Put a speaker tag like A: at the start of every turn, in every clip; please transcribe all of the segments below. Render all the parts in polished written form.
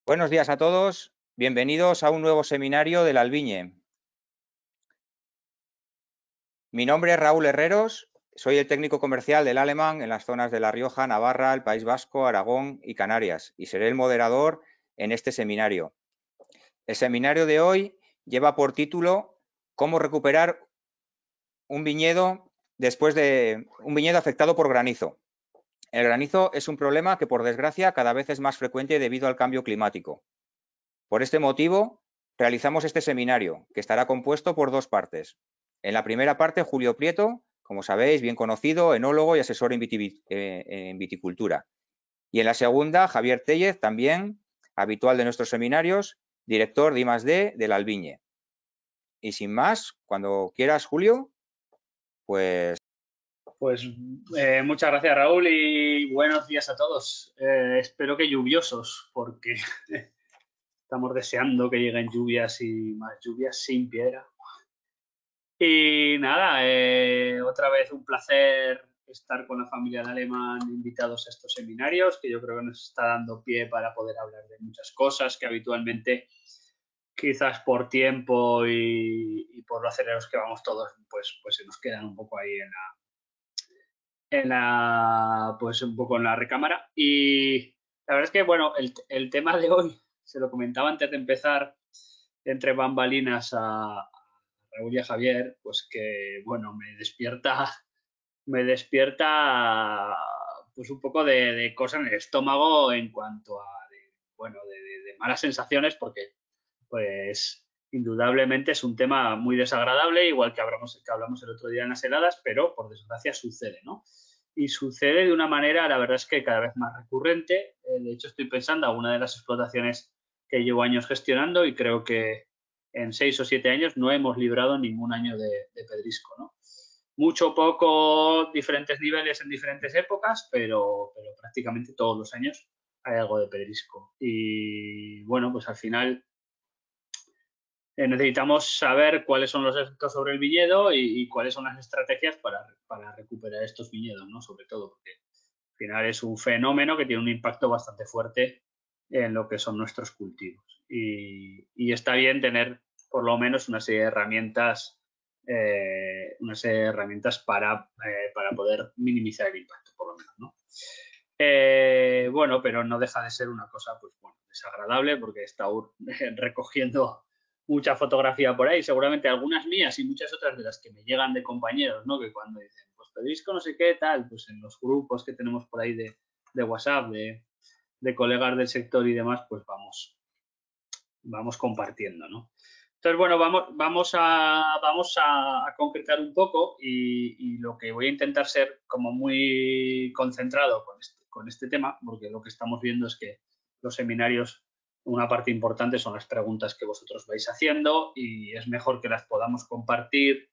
A: Buenos días a todos, bienvenidos a un nuevo seminario del Albiñe. Mi nombre es Raúl Herreros, soy el técnico comercial del Alemán en las zonas de La Rioja, Navarra, el País Vasco, Aragón y Canarias, y seré el moderador en este seminario. El seminario de hoy lleva por título ¿Cómo recuperar un viñedo después de un viñedo afectado por granizo? El granizo es un problema que, por desgracia, cada vez es más frecuente debido al cambio climático. Por este motivo, realizamos este seminario, que estará compuesto por dos partes. En la primera parte, Julio Prieto, como sabéis, bien conocido, enólogo y asesor en viticultura. Y en la segunda, Javier Tellez, también habitual de nuestros seminarios, director de I+D del Albiñe. Y sin más, cuando quieras, Julio, pues...
B: Pues muchas gracias, Raúl, y buenos días a todos. Espero que lluviosos, porque estamos deseando que lleguen lluvias y más lluvias sin piedra. Y nada, otra vez un placer estar con la familia de Alemán invitados a estos seminarios, que yo creo que nos está dando pie para poder hablar de muchas cosas que habitualmente, quizás por tiempo y por lo acelerados que vamos todos, pues se nos quedan un poco ahí pues un poco en la recámara. Y la verdad es que, bueno, el tema de hoy, se lo comentaba antes de empezar, entre bambalinas a Raúl y a Javier, pues que, bueno, me despierta pues un poco de cosa en el estómago en cuanto a, de malas sensaciones, porque pues indudablemente es un tema muy desagradable, igual que hablamos el otro día en las heladas, pero por desgracia sucede, ¿no? Y sucede de una manera, la verdad es que cada vez más recurrente. De hecho, estoy pensando en una de las explotaciones que llevo años gestionando y creo que en 6 o 7 años no hemos librado ningún año de pedrisco, ¿no? Mucho o poco, diferentes niveles en diferentes épocas, pero prácticamente todos los años hay algo de pedrisco. Y bueno, pues al final necesitamos saber cuáles son los efectos sobre el viñedo y cuáles son las estrategias para recuperar estos viñedos, ¿no? Sobre todo porque al final es un fenómeno que tiene un impacto bastante fuerte en lo que son nuestros cultivos. Y está bien tener por lo menos una serie de herramientas, para poder minimizar el impacto, por lo menos, ¿no? Bueno, pero no deja de ser una cosa, pues bueno, desagradable, porque he estado recogiendo mucha fotografía por ahí, seguramente algunas mías y muchas otras de las que me llegan de compañeros, ¿no? Que cuando dicen, pues pedrisco no sé qué, tal, pues en los grupos que tenemos por ahí de WhatsApp, de colegas del sector y demás, pues vamos compartiendo, ¿no? Entonces, bueno, vamos a concretar un poco y lo que voy a intentar ser como muy concentrado con este tema, porque lo que estamos viendo es que los seminarios, una parte importante son las preguntas que vosotros vais haciendo y es mejor que las podamos compartir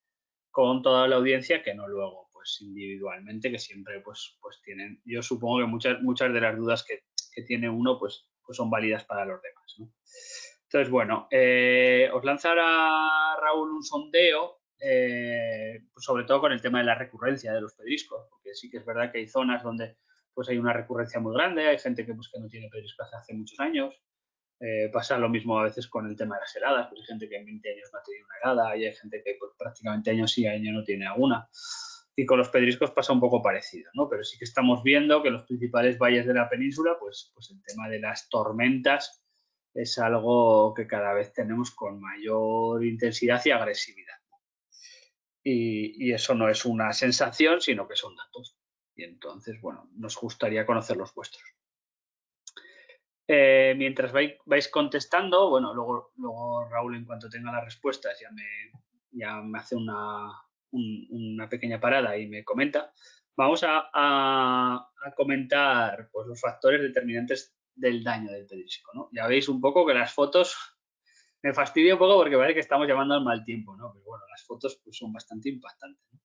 B: con toda la audiencia que no luego pues individualmente, que siempre pues tienen, yo supongo que muchas de las dudas que tiene uno pues son válidas para los demás, ¿no? Entonces, bueno, os lanzará Raúl un sondeo, pues sobre todo con el tema de la recurrencia de los pedriscos, porque sí que es verdad que hay zonas donde pues hay una recurrencia muy grande, hay gente que, pues, que no tiene pedriscos hace muchos años. Pasa lo mismo a veces con el tema de las heladas, pues hay gente que en 20 años no ha tenido una helada y hay gente que pues, prácticamente año sí, año no tiene alguna. Y con los pedriscos pasa un poco parecido, ¿no? Pero sí que estamos viendo que los principales valles de la península, pues el tema de las tormentas es algo que cada vez tenemos con mayor intensidad y agresividad. Y eso no es una sensación, sino que son datos. Y entonces, bueno, nos gustaría conocer los vuestros. Mientras vais contestando, bueno, luego Raúl, en cuanto tenga las respuestas, ya me hace una pequeña parada y me comenta. Vamos a comentar pues, los factores determinantes del daño del pedrisco, ¿no? Ya veis un poco que las fotos me fastidia un poco porque parece que estamos llamando al mal tiempo, ¿no? Pero bueno, las fotos pues, son bastante impactantes, ¿no?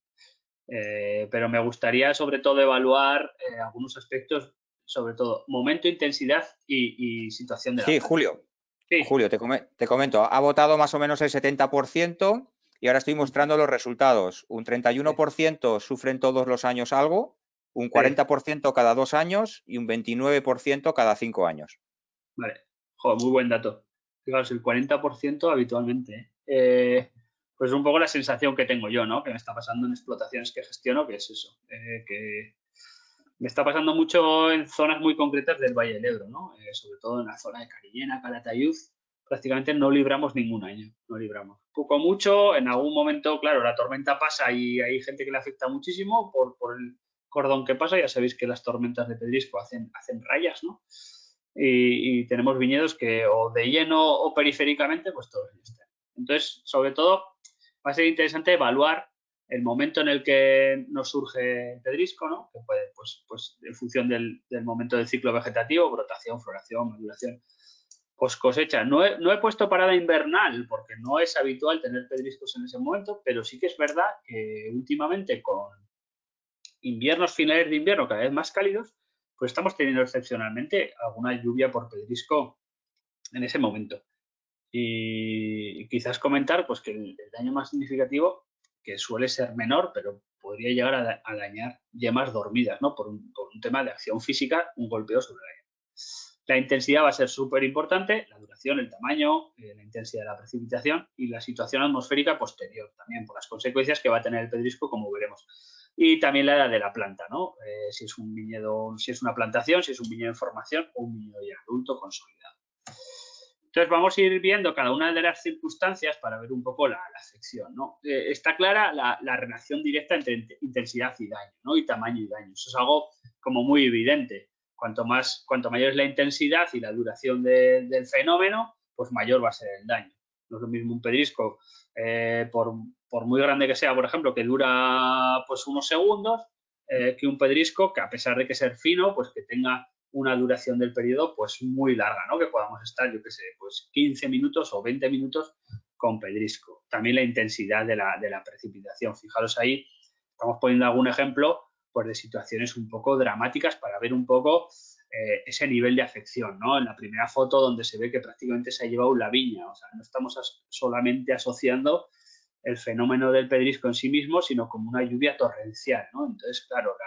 B: Pero me gustaría sobre todo evaluar algunos aspectos, sobre todo momento, intensidad y situación de la
A: Sí,
B: planta. Sí,
A: Julio, te comento, ha votado más o menos el 70% y ahora estoy mostrando los resultados. Un
B: sí,
A: 31% sufren todos los años algo, un
B: sí.
A: 40% cada 2 años y un 29% cada 5 años.
B: Vale. Joder, muy buen dato. Fijaos, el 40% habitualmente. Pues un poco la sensación que tengo yo, ¿no? Que me está pasando en explotaciones que gestiono, que es eso, que me está pasando mucho en zonas muy concretas del Valle del Ebro, ¿no? Sobre todo en la zona de Cariñena, Calatayud, prácticamente no libramos ningún año, no libramos. Poco mucho, en algún momento, claro, la tormenta pasa y hay gente que le afecta muchísimo por el cordón que pasa. Ya sabéis que las tormentas de pedrisco hacen rayas, ¿no? Y tenemos viñedos que o de lleno o periféricamente, pues todos están. Entonces, sobre todo, va a ser interesante evaluar el momento en el que nos surge el pedrisco, ¿no? Que puede, pues en función del momento del ciclo vegetativo, brotación, floración, maduración, pues cosecha. No he puesto parada invernal porque no es habitual tener pedriscos en ese momento, pero sí que es verdad que últimamente con inviernos, finales de invierno cada vez más cálidos, pues estamos teniendo excepcionalmente alguna lluvia por pedrisco en ese momento. Y quizás comentar pues que el daño más significativo, que suele ser menor, pero podría llegar a dañar yemas dormidas, ¿no? Por un tema de acción física, un golpeo sobre la yema. La intensidad va a ser súper importante, la duración, el tamaño, la intensidad de la precipitación y la situación atmosférica posterior, también por las consecuencias que va a tener el pedrisco, como veremos. Y también la edad de la planta, ¿no? Si es un viñedo, si es una plantación, si es un viñedo en formación o un viñedo ya adulto consolidado. Entonces vamos a ir viendo cada una de las circunstancias para ver un poco la afección, ¿no? Está clara la relación directa entre intensidad y daño, ¿no? Y tamaño y daño. Eso es algo como muy evidente. Cuanto mayor es la intensidad y la duración del fenómeno, pues mayor va a ser el daño. No es lo mismo un pedrisco, por muy grande que sea, por ejemplo, que dura pues unos segundos, que un pedrisco que, a pesar de que ser fino, pues que tenga una duración del periodo pues muy larga, ¿no? Que podamos estar, yo qué sé, pues 15 minutos o 20 minutos con pedrisco. También la intensidad de la precipitación. Fijaros ahí, estamos poniendo algún ejemplo pues de situaciones un poco dramáticas para ver un poco ese nivel de afección, ¿no? En la primera foto, donde se ve que prácticamente se ha llevado la viña, o sea, no estamos solamente asociando el fenómeno del pedrisco en sí mismo, sino como una lluvia torrencial, ¿no? Entonces, claro,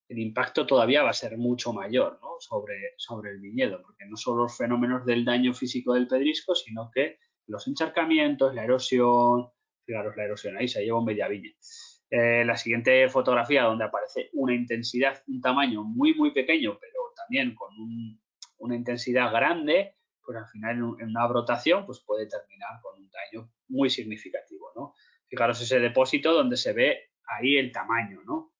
B: el impacto todavía va a ser mucho mayor, ¿no? sobre el viñedo, porque no solo los fenómenos del daño físico del pedrisco, sino que los encharcamientos, la erosión, fijaros la erosión, ahí se lleva media viña. La siguiente fotografía, donde aparece una intensidad, un tamaño muy, muy pequeño, pero también con una intensidad grande, pues al final en una brotación pues puede terminar con un daño muy significativo, ¿no? Fijaros ese depósito donde se ve ahí el tamaño, ¿no?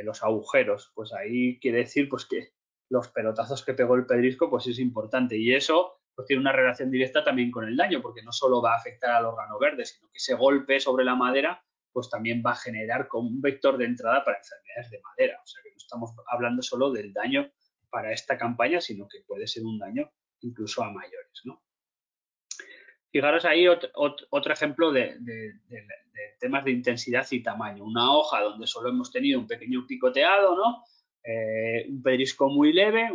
B: Los agujeros, pues ahí quiere decir pues que los pelotazos que pegó el pedrisco pues es importante, y eso pues tiene una relación directa también con el daño, porque no solo va a afectar al órgano verde, sino que ese golpe sobre la madera pues también va a generar como un vector de entrada para enfermedades de madera. O sea que no estamos hablando solo del daño para esta campaña, sino que puede ser un daño incluso a mayores, ¿no? Fijaros ahí otro ejemplo de temas de intensidad y tamaño. Una hoja donde solo hemos tenido un pequeño picoteado, ¿no? Un pedrisco muy leve,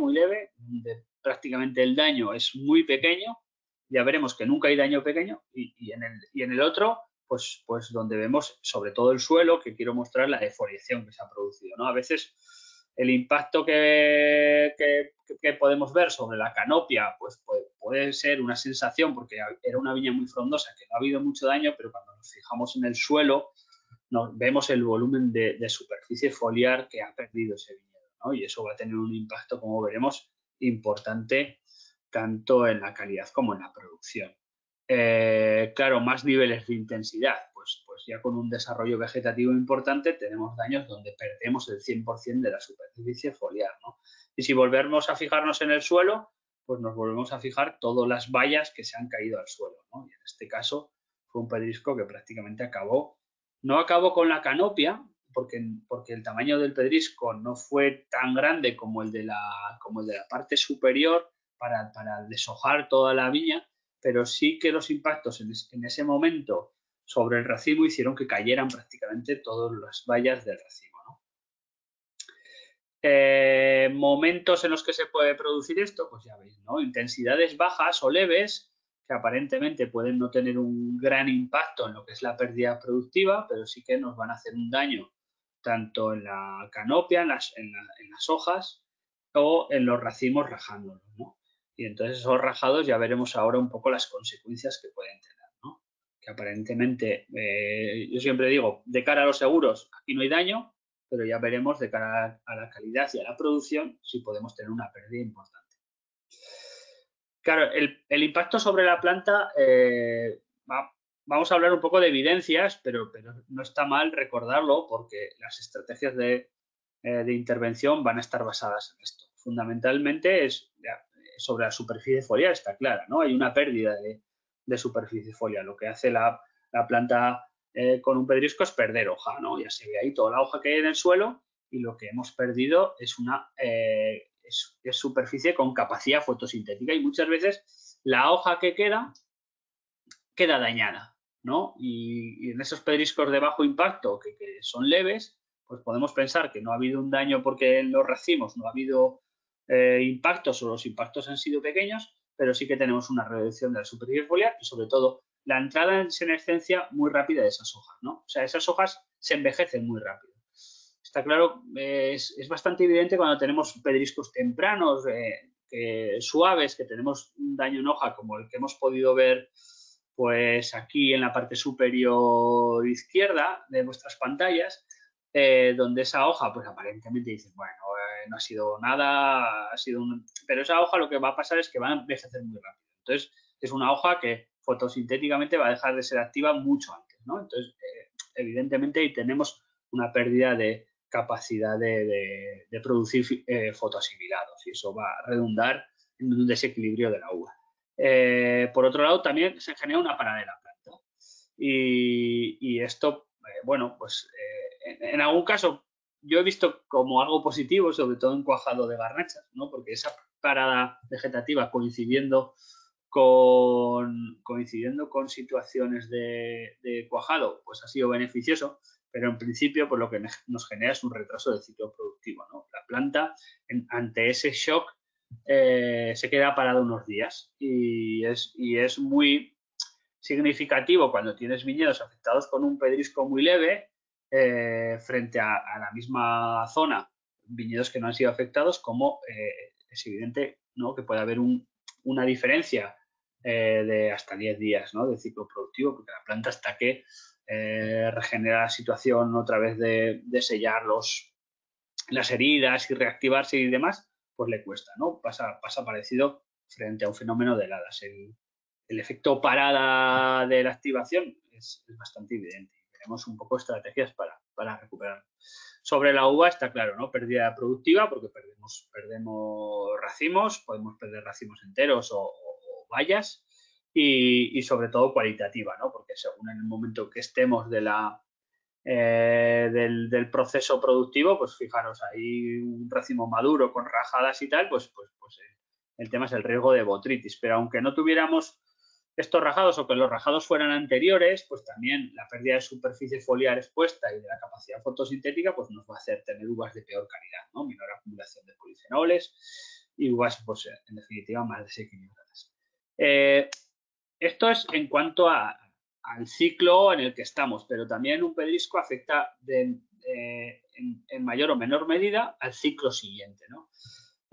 B: donde prácticamente el daño es muy pequeño. Ya veremos que nunca hay daño pequeño. Y en el otro, pues donde vemos sobre todo el suelo, que quiero mostrar la defoliación que se ha producido, ¿no? A veces el impacto que podemos ver sobre la canopia, pues puede ser una sensación, porque era una viña muy frondosa, que no ha habido mucho daño, pero cuando nos fijamos en el suelo, vemos el volumen de superficie foliar que ha perdido ese viñedo, ¿no? Y eso va a tener un impacto, como veremos, importante tanto en la calidad como en la producción. Claro, más niveles de intensidad, pues ya con un desarrollo vegetativo importante tenemos daños donde perdemos el 100% de la superficie foliar, ¿no? Y si volvemos a fijarnos en el suelo, pues nos volvemos a fijar todas las bayas que se han caído al suelo, ¿no? Y en este caso fue un pedrisco que prácticamente no acabó con la canopia, porque el tamaño del pedrisco no fue tan grande como el de la parte superior para deshojar toda la viña, pero sí que los impactos en ese momento sobre el racimo hicieron que cayeran prácticamente todas las bayas del racimo, ¿no? Momentos en los que se puede producir esto, pues ya veis, ¿no? Intensidades bajas o leves, que aparentemente pueden no tener un gran impacto en lo que es la pérdida productiva, pero sí que nos van a hacer un daño tanto en la canopia, en las hojas, o en los racimos rajándolos, ¿no? Y entonces esos rajados ya veremos ahora un poco las consecuencias que pueden tener, ¿no? Que aparentemente, yo siempre digo, de cara a los seguros, aquí no hay daño, pero ya veremos de cara a la calidad y a la producción si podemos tener una pérdida importante. Claro, el impacto sobre la planta, vamos a hablar un poco de evidencias, pero no está mal recordarlo porque las estrategias de intervención van a estar basadas en esto. Fundamentalmente es sobre la superficie foliar, está clara, ¿no? Hay una pérdida de superficie foliar. Lo que hace la planta con un pedrisco es perder hoja, ¿no? Ya se ve ahí toda la hoja que hay en el suelo y lo que hemos perdido es una es superficie con capacidad fotosintética y muchas veces la hoja que queda dañada, ¿no? Y en esos pedriscos de bajo impacto que son leves, pues podemos pensar que no ha habido un daño porque en los racimos no ha habido impactos o los impactos han sido pequeños, pero sí que tenemos una reducción de la superficie foliar y sobre todo la entrada en senescencia muy rápida de esas hojas, ¿no? O sea, esas hojas se envejecen muy rápido. Está claro, es bastante evidente cuando tenemos pedriscos tempranos, suaves, que tenemos un daño en hoja como el que hemos podido ver pues aquí en la parte superior izquierda de vuestras pantallas, donde esa hoja, pues aparentemente dices, bueno, no ha sido nada, pero esa hoja lo que va a pasar es que va a envejecer muy rápido. Entonces, es una hoja que fotosintéticamente va a dejar de ser activa mucho antes, ¿no? Entonces, evidentemente ahí tenemos una pérdida de capacidad de producir fotoasimilados y eso va a redundar en un desequilibrio de la uva. Por otro lado, también se genera una parada de la planta. Y esto, bueno, pues en algún caso yo he visto como algo positivo, sobre todo en cuajado de garnachas, ¿no? Porque esa parada vegetativa coincidiendo con situaciones de cuajado, pues ha sido beneficioso, pero en principio pues lo que nos genera es un retraso del ciclo productivo, ¿no? La planta, ante ese shock, se queda parada unos días y es muy significativo cuando tienes viñedos afectados con un pedrisco muy leve frente a la misma zona, viñedos que no han sido afectados, como es evidente, ¿no? Que puede haber una diferencia de hasta 10 días, ¿no? De ciclo productivo, porque la planta hasta que regenera la situación otra vez de sellar las heridas y reactivarse y demás, pues le cuesta, ¿no? Pasa parecido frente a un fenómeno de heladas. El efecto parada de la activación es bastante evidente. Tenemos un poco estrategias para recuperar. Sobre la uva está claro, ¿no? Pérdida productiva porque perdemos racimos, podemos perder racimos enteros o bayas y sobre todo cualitativa, ¿no? Porque según en el momento que estemos del proceso productivo, pues fijaros, hay un racimo maduro con rajadas y tal, pues el tema es el riesgo de botrytis. Pero aunque no tuviéramos estos rajados o que los rajados fueran anteriores, pues también la pérdida de superficie foliar expuesta y de la capacidad fotosintética, pues nos va a hacer tener uvas de peor calidad, ¿no? Menor acumulación de polifenoles y uvas, pues en definitiva, más desequilibradas. Esto es en cuanto al ciclo en el que estamos, pero también un pedrisco afecta en mayor o menor medida al ciclo siguiente, ¿no?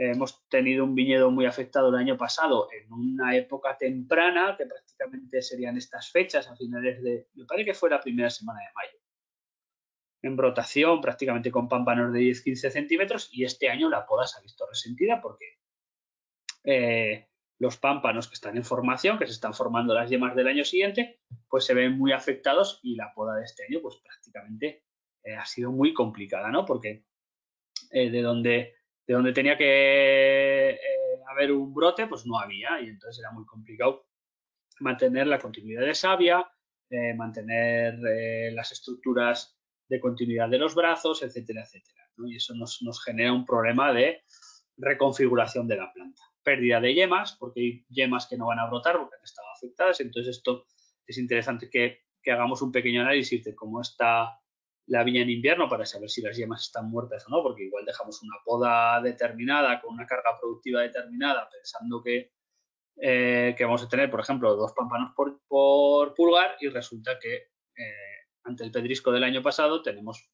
B: Hemos tenido un viñedo muy afectado el año pasado en una época temprana, que prácticamente serían estas fechas, a finales me parece que fue la primera semana de mayo. En brotación, prácticamente con pámpanos de 10-15 centímetros, y este año la poda se ha visto resentida porque los pámpanos que están en formación, que se están formando las yemas del año siguiente, pues se ven muy afectados y la poda de este año pues prácticamente ha sido muy complicada, ¿no? Porque de donde tenía que haber un brote, pues no había y entonces era muy complicado mantener la continuidad de savia, mantener las estructuras de continuidad de los brazos, etcétera, etcétera, ¿no? Y eso nos genera un problema de reconfiguración de la planta. Pérdida de yemas, porque hay yemas que no van a brotar porque han estado afectadas. Entonces esto es interesante que hagamos un pequeño análisis de cómo está la viña en invierno para saber si las yemas están muertas o no, porque igual dejamos una poda determinada con una carga productiva determinada pensando que vamos a tener, por ejemplo, 2 pámpanos por pulgar y resulta que ante el pedrisco del año pasado tenemos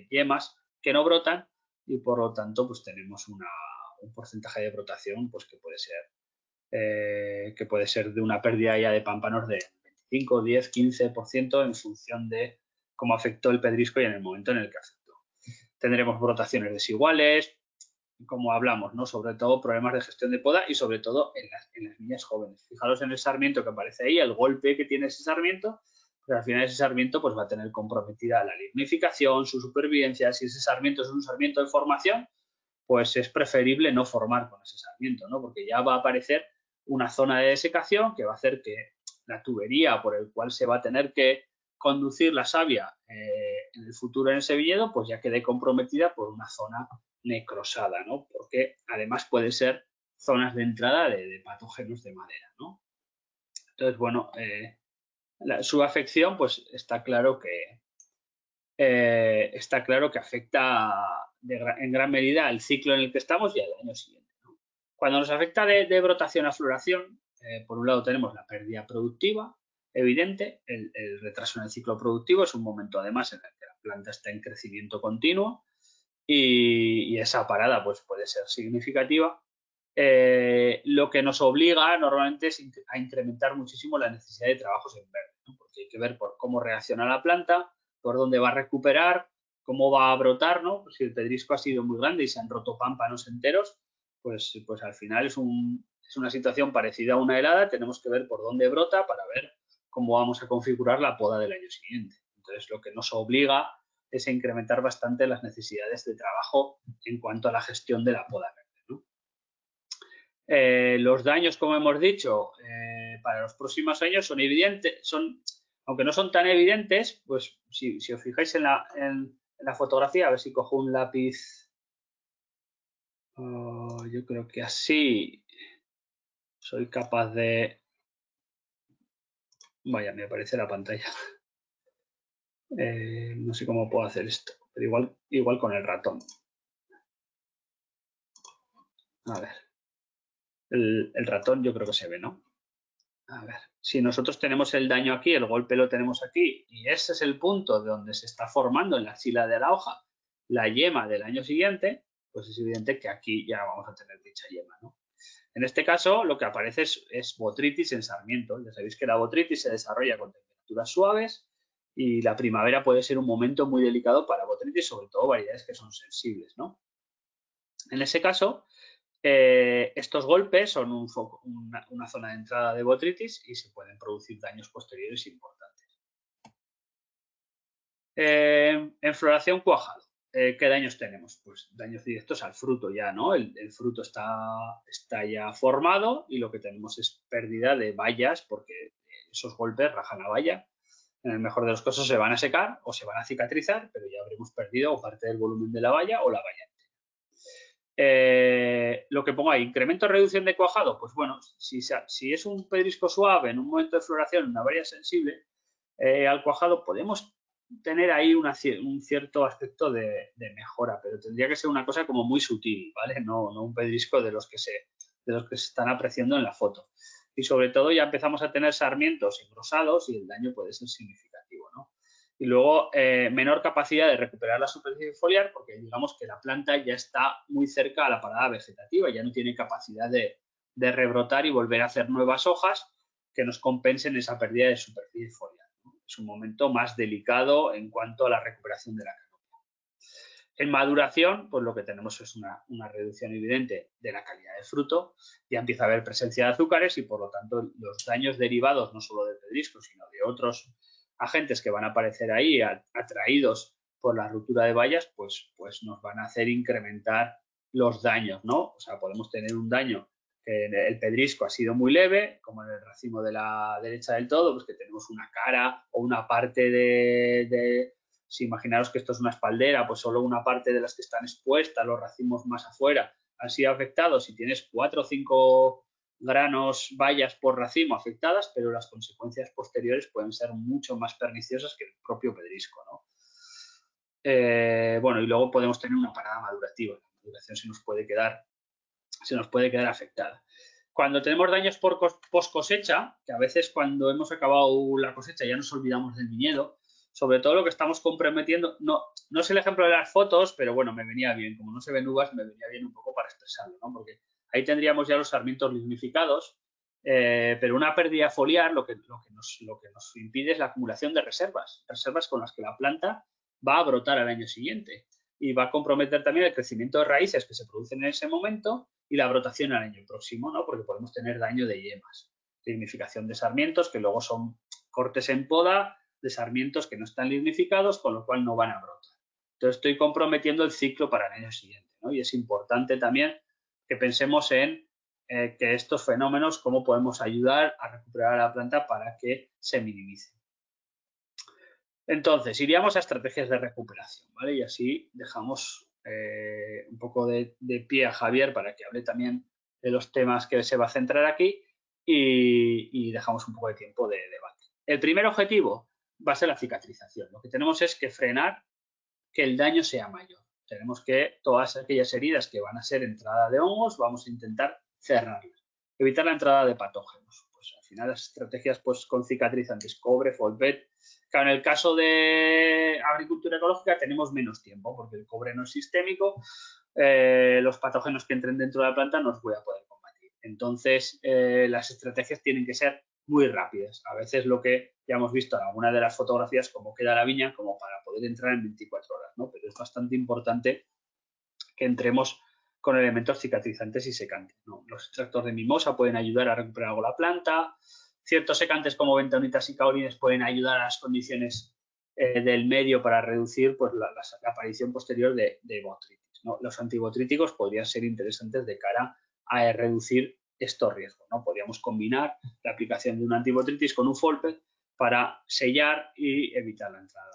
B: yemas que no brotan y por lo tanto pues tenemos un porcentaje de brotación pues que puede ser que puede ser de una pérdida ya de pámpanos de 25, 10, 15% en función de cómo afectó el pedrisco y en el momento en el que afectó. Tendremos brotaciones desiguales, como hablamos, ¿no? Sobre todo problemas de gestión de poda y sobre todo en las niñas jóvenes. Fijaros en el sarmiento que aparece ahí, el golpe que tiene ese sarmiento, pero al final ese sarmiento pues va a tener comprometida la lignificación, su supervivencia. Si ese sarmiento es un sarmiento de formación, pues es preferible no formar con ese sarmiento, ¿no? Porque ya va a aparecer una zona de desecación que va a hacer que la tubería por el cual se va a tener que conducir la savia en el futuro en ese viñedo, pues ya quede comprometida por una zona necrosada, ¿no? Porque además puede ser zonas de entrada de patógenos de madera, ¿no? Entonces, bueno, su afección, pues está claro que afecta en gran medida al ciclo en el que estamos y al año siguiente, ¿no? Cuando nos afecta de brotación a floración, por un lado tenemos la pérdida productiva evidente, el retraso en el ciclo productivo es un momento además en el que la planta está en crecimiento continuo y esa parada pues puede ser significativa. Lo que nos obliga normalmente es a incrementar muchísimo la necesidad de trabajos en verde, ¿no? Porque hay que ver por cómo reacciona la planta, por dónde va a recuperar, cómo va a brotar, ¿no? Pues si el pedrisco ha sido muy grande y se han roto pámpanos enteros, pues al final es una situación parecida a una helada, tenemos que ver por dónde brota para ver cómo vamos a configurar la poda del año siguiente. Entonces, lo que nos obliga es a incrementar bastante las necesidades de trabajo en cuanto a la gestión de la poda verde, ¿no? Los daños, como hemos dicho, para los próximos años son evidentes, aunque no son tan evidentes, pues si os fijáis en la fotografía, a ver si cojo un lápiz, yo creo que así soy capaz de... Vaya, me aparece la pantalla. No sé cómo puedo hacer esto, pero igual con el ratón. A ver, el ratón yo creo que se ve, ¿no? A ver, si nosotros tenemos el daño aquí, el golpe lo tenemos aquí, y ese es el punto de donde se está formando en la axila de la hoja la yema del año siguiente, pues es evidente que aquí ya vamos a tener dicha yema, ¿no? En este caso, lo que aparece es botritis en sarmiento. Ya sabéis que la botritis se desarrolla con temperaturas suaves y la primavera puede ser un momento muy delicado para botritis, sobre todo variedades que son sensibles, ¿no? En ese caso, estos golpes son una zona de entrada de botritis y se pueden producir daños posteriores importantes. En floración cuajado, ¿qué daños tenemos? Pues daños directos al fruto ya, ¿no? El fruto está ya formado y lo que tenemos es pérdida de bayas porque esos golpes rajan la baya. En el mejor de los casos se van a secar o se van a cicatrizar, pero ya habremos perdido o parte del volumen de la baya o la baya. Lo que pongo ahí, incremento o reducción de cuajado, pues bueno, si es un pedrisco suave en un momento de floración, una baya sensible, al cuajado podemos tener ahí un cierto aspecto de mejora, pero tendría que ser una cosa como muy sutil, ¿vale? No un pedrisco de los que se están apreciando en la foto. Y sobre todo ya empezamos a tener sarmientos engrosados y el daño puede ser significativo, ¿no? Y luego menor capacidad de recuperar la superficie foliar porque digamos que la planta ya está muy cerca a la parada vegetativa, ya no tiene capacidad de rebrotar y volver a hacer nuevas hojas que nos compensen esa pérdida de superficie foliar, ¿no? Es un momento más delicado en cuanto a la recuperación de la canopia. En maduración, pues lo que tenemos es una reducción evidente de la calidad del fruto, ya empieza a haber presencia de azúcares y por lo tanto los daños derivados no solo del pedrisco, sino de otros agentes que van a aparecer ahí atraídos por la ruptura de bayas, pues nos van a hacer incrementar los daños, ¿no? O sea, podemos tener un daño que el pedrisco ha sido muy leve, como en el racimo de la derecha del todo, pues que tenemos una cara o una parte si imaginaros que esto es una espaldera, pues solo una parte de las que están expuestas, los racimos más afuera, han sido afectados. Si tienes 4 o 5 granos, bayas por racimo afectadas, pero las consecuencias posteriores pueden ser mucho más perniciosas que el propio pedrisco, ¿no? Bueno, y luego podemos tener una parada madurativa. La maduración se nos puede quedar afectada. Cuando tenemos daños por post cosecha, que a veces cuando hemos acabado la cosecha ya nos olvidamos del viñedo, sobre todo lo que estamos comprometiendo, no es el ejemplo de las fotos, pero bueno, me venía bien, como no se ven uvas, me venía bien un poco para expresarlo, ¿no? Porque ahí tendríamos ya los sarmientos lignificados Pero una pérdida foliar lo que nos impide es la acumulación de reservas con las que la planta va a brotar al año siguiente y va a comprometer también el crecimiento de raíces que se producen en ese momento y la brotación al año próximo, ¿no? Porque podemos tener daño de yemas, lignificación de sarmientos que luego son cortes en poda de sarmientos que no están lignificados, con lo cual no van a brotar. Entonces estoy comprometiendo el ciclo para el año siguiente, ¿no? Y es importante también que pensemos en que estos fenómenos, cómo podemos ayudar a recuperar a la planta para que se minimicen. Entonces, iríamos a estrategias de recuperación, ¿vale? Y así dejamos un poco de pie a Javier para que hable también de los temas que se va a centrar aquí y dejamos un poco de tiempo de debate. El primer objetivo va a ser la cicatrización. Lo que tenemos es que frenar que el daño sea mayor. Tenemos que todas aquellas heridas que van a ser entrada de hongos, vamos a intentar cerrarlas. Evitar la entrada de patógenos. Pues al final las estrategias pues, con cicatrizantes, cobre, Folvet. Claro, en el caso de agricultura ecológica tenemos menos tiempo porque el cobre no es sistémico. Los patógenos que entren dentro de la planta no los voy a poder combatir. Entonces, las estrategias tienen que ser muy rápidas. A veces lo que ya hemos visto en alguna de las fotografías, cómo queda la viña, como para poder entrar en 24 horas, ¿no? Pero es bastante importante que entremos con elementos cicatrizantes y secantes, ¿no? Los extractos de mimosa pueden ayudar a recuperar algo la planta, ciertos secantes como bentonitas y caolines pueden ayudar a las condiciones del medio para reducir pues, la aparición posterior de botritis, ¿no? Los antibotríticos podrían ser interesantes de cara a reducir estos riesgos, ¿no? Podríamos combinar la aplicación de un antibotritis con un Folpet para sellar y evitar la entrada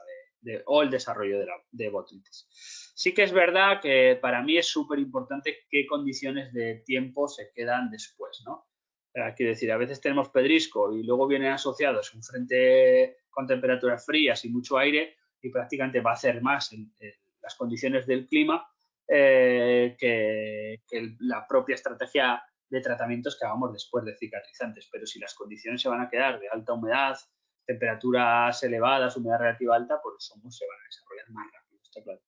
B: o el desarrollo de botritis. Sí que es verdad que para mí es súper importante qué condiciones de tiempo se quedan después, ¿no? Quiero decir, a veces tenemos pedrisco y luego vienen asociados un frente con temperaturas frías y mucho aire y prácticamente va a hacer más en las condiciones del clima que la propia estrategia de tratamientos que hagamos después de cicatrizantes. Pero si las condiciones se van a quedar de alta humedad, temperaturas elevadas, humedad relativa alta, pues los hongos se van a desarrollar más rápido, está claro.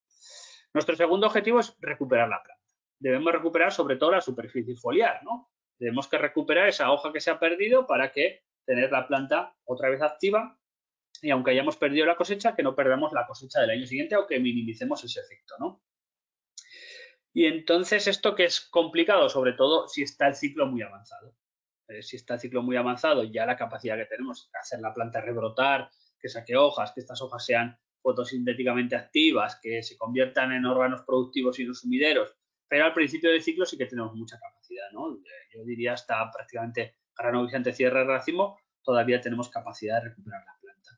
B: Nuestro segundo objetivo es recuperar la planta. Debemos recuperar sobre todo la superficie foliar, ¿no? Tenemos que recuperar esa hoja que se ha perdido para que tener la planta otra vez activa y aunque hayamos perdido la cosecha, que no perdamos la cosecha del año siguiente o que minimicemos ese efecto, ¿no? Y entonces esto que es complicado, sobre todo si está el ciclo muy avanzado. Si está el ciclo muy avanzado, ya la capacidad que tenemos de hacer la planta rebrotar, que saque hojas, que estas hojas sean fotosintéticamente activas, que se conviertan en órganos productivos y no sumideros, pero al principio del ciclo sí que tenemos mucha capacidad, ¿no? Yo diría hasta prácticamente grano visante, cierre, racimo, todavía tenemos capacidad de recuperar la planta.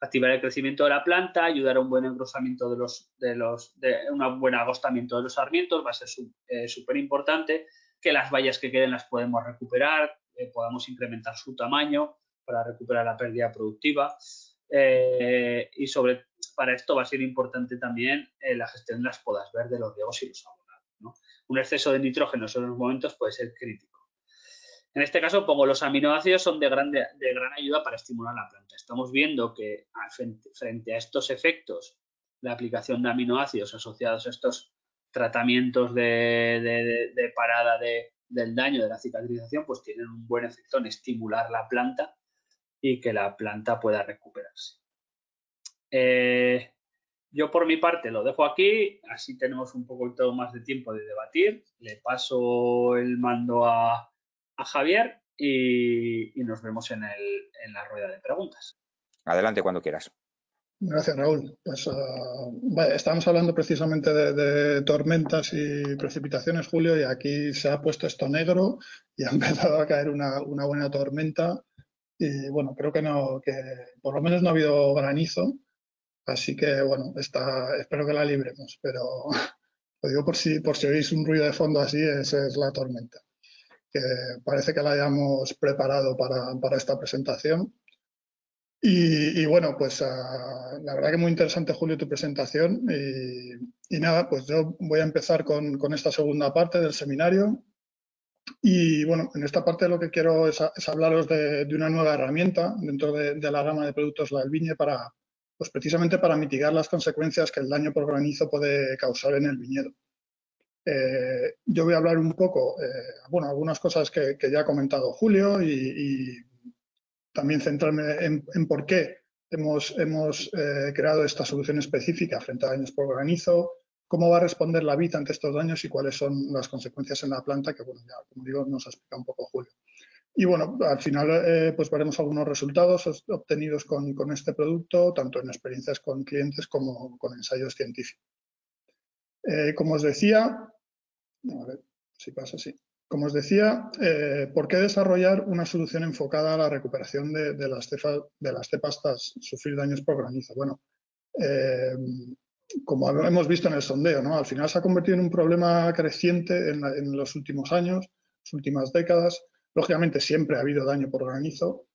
B: Activar el crecimiento de la planta, ayudar a un buen engrosamiento de un buen agostamiento de los sarmientos, va a ser súper importante, que las vallas que queden las podemos recuperar, podamos incrementar su tamaño para recuperar la pérdida productiva y para esto va a ser importante también la gestión de las podas verdes, los riegos y los abonados, ¿no? Un exceso de nitrógeno en unos momentos puede ser crítico. En este caso, los aminoácidos son de gran ayuda para estimular la planta. Estamos viendo que frente a estos efectos, la aplicación de aminoácidos asociados a estos tratamientos de parada del daño, de la cicatrización, pues tienen un buen efecto en estimular la planta y que la planta pueda recuperarse. Yo por mi parte lo dejo aquí, así tenemos un poquito más de tiempo de debatir. Le paso el mando a Javier y nos vemos en la rueda de preguntas.
A: Adelante cuando quieras.
C: Gracias, Raúl. Pues estamos hablando precisamente de tormentas y precipitaciones, Julio, y aquí se ha puesto esto negro y ha empezado a caer una buena tormenta. Y bueno, creo que por lo menos no ha habido granizo, así que bueno, espero que la libremos, pero lo digo por si oís un ruido de fondo así, esa es la tormenta, que parece que la hayamos preparado para esta presentación. Y bueno, pues la verdad que muy interesante, Julio, tu presentación. Y nada, pues yo voy a empezar con esta segunda parte del seminario. Y bueno, en esta parte lo que quiero es hablaros de una nueva herramienta dentro de la gama de productos La Viñe pues precisamente para mitigar las consecuencias que el daño por granizo puede causar en el viñedo. Yo voy a hablar un poco, bueno, algunas cosas que ya ha comentado Julio y también centrarme en por qué hemos creado esta solución específica frente a daños por granizo, cómo va a responder la vid ante estos daños y cuáles son las consecuencias en la planta, que bueno, ya como digo, nos ha explicado un poco Julio. Y bueno, al final pues veremos algunos resultados obtenidos con este producto, tanto en experiencias con clientes como con ensayos científicos. Como os decía, a ver si pasa así. Como os decía, ¿por qué desarrollar una solución enfocada a la recuperación de las cepas tras sufrir daños por granizo? Bueno, como hemos visto en el sondeo, ¿no? Al final se ha convertido en un problema creciente en los últimos años, las últimas décadas. Lógicamente siempre ha habido daño por granizo,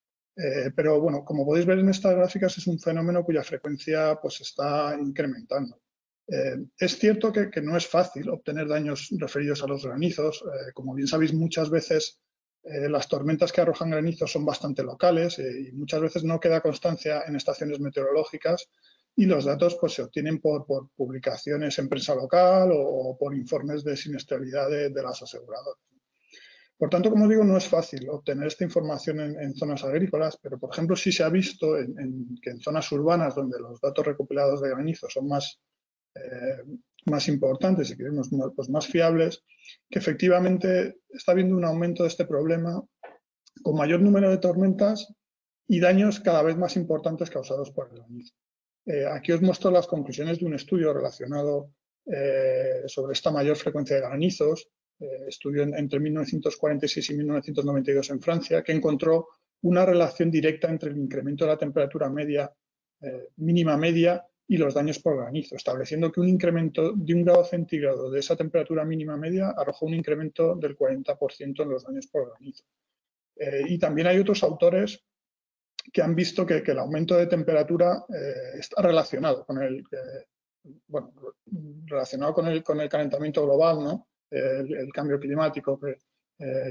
C: pero bueno, como podéis ver en estas gráficas, es un fenómeno cuya frecuencia pues está incrementando. Es cierto que no es fácil obtener daños referidos a los granizos. Como bien sabéis, muchas veces las tormentas que arrojan granizos son bastante locales y muchas veces no queda constancia en estaciones meteorológicas y los datos pues, se obtienen por publicaciones en prensa local o por informes de siniestralidad de las aseguradoras. Por tanto, como digo, no es fácil obtener esta información en zonas agrícolas, pero, por ejemplo, sí se ha visto que en zonas urbanas donde los datos recopilados de granizo son más importantes y queremos pues, más fiables, que efectivamente está habiendo un aumento de este problema con mayor número de tormentas y daños cada vez más importantes causados por el granizo. Aquí os muestro las conclusiones de un estudio relacionado sobre esta mayor frecuencia de granizos, estudio entre 1946 y 1992 en Francia, que encontró una relación directa entre el incremento de la temperatura mínima media y los daños por granizo, estableciendo que un incremento de 1 grado centígrado de esa temperatura mínima media arrojó un incremento del 40% en los daños por granizo. Y también hay otros autores que han visto que el aumento de temperatura está relacionado con el calentamiento global, ¿no? El cambio climático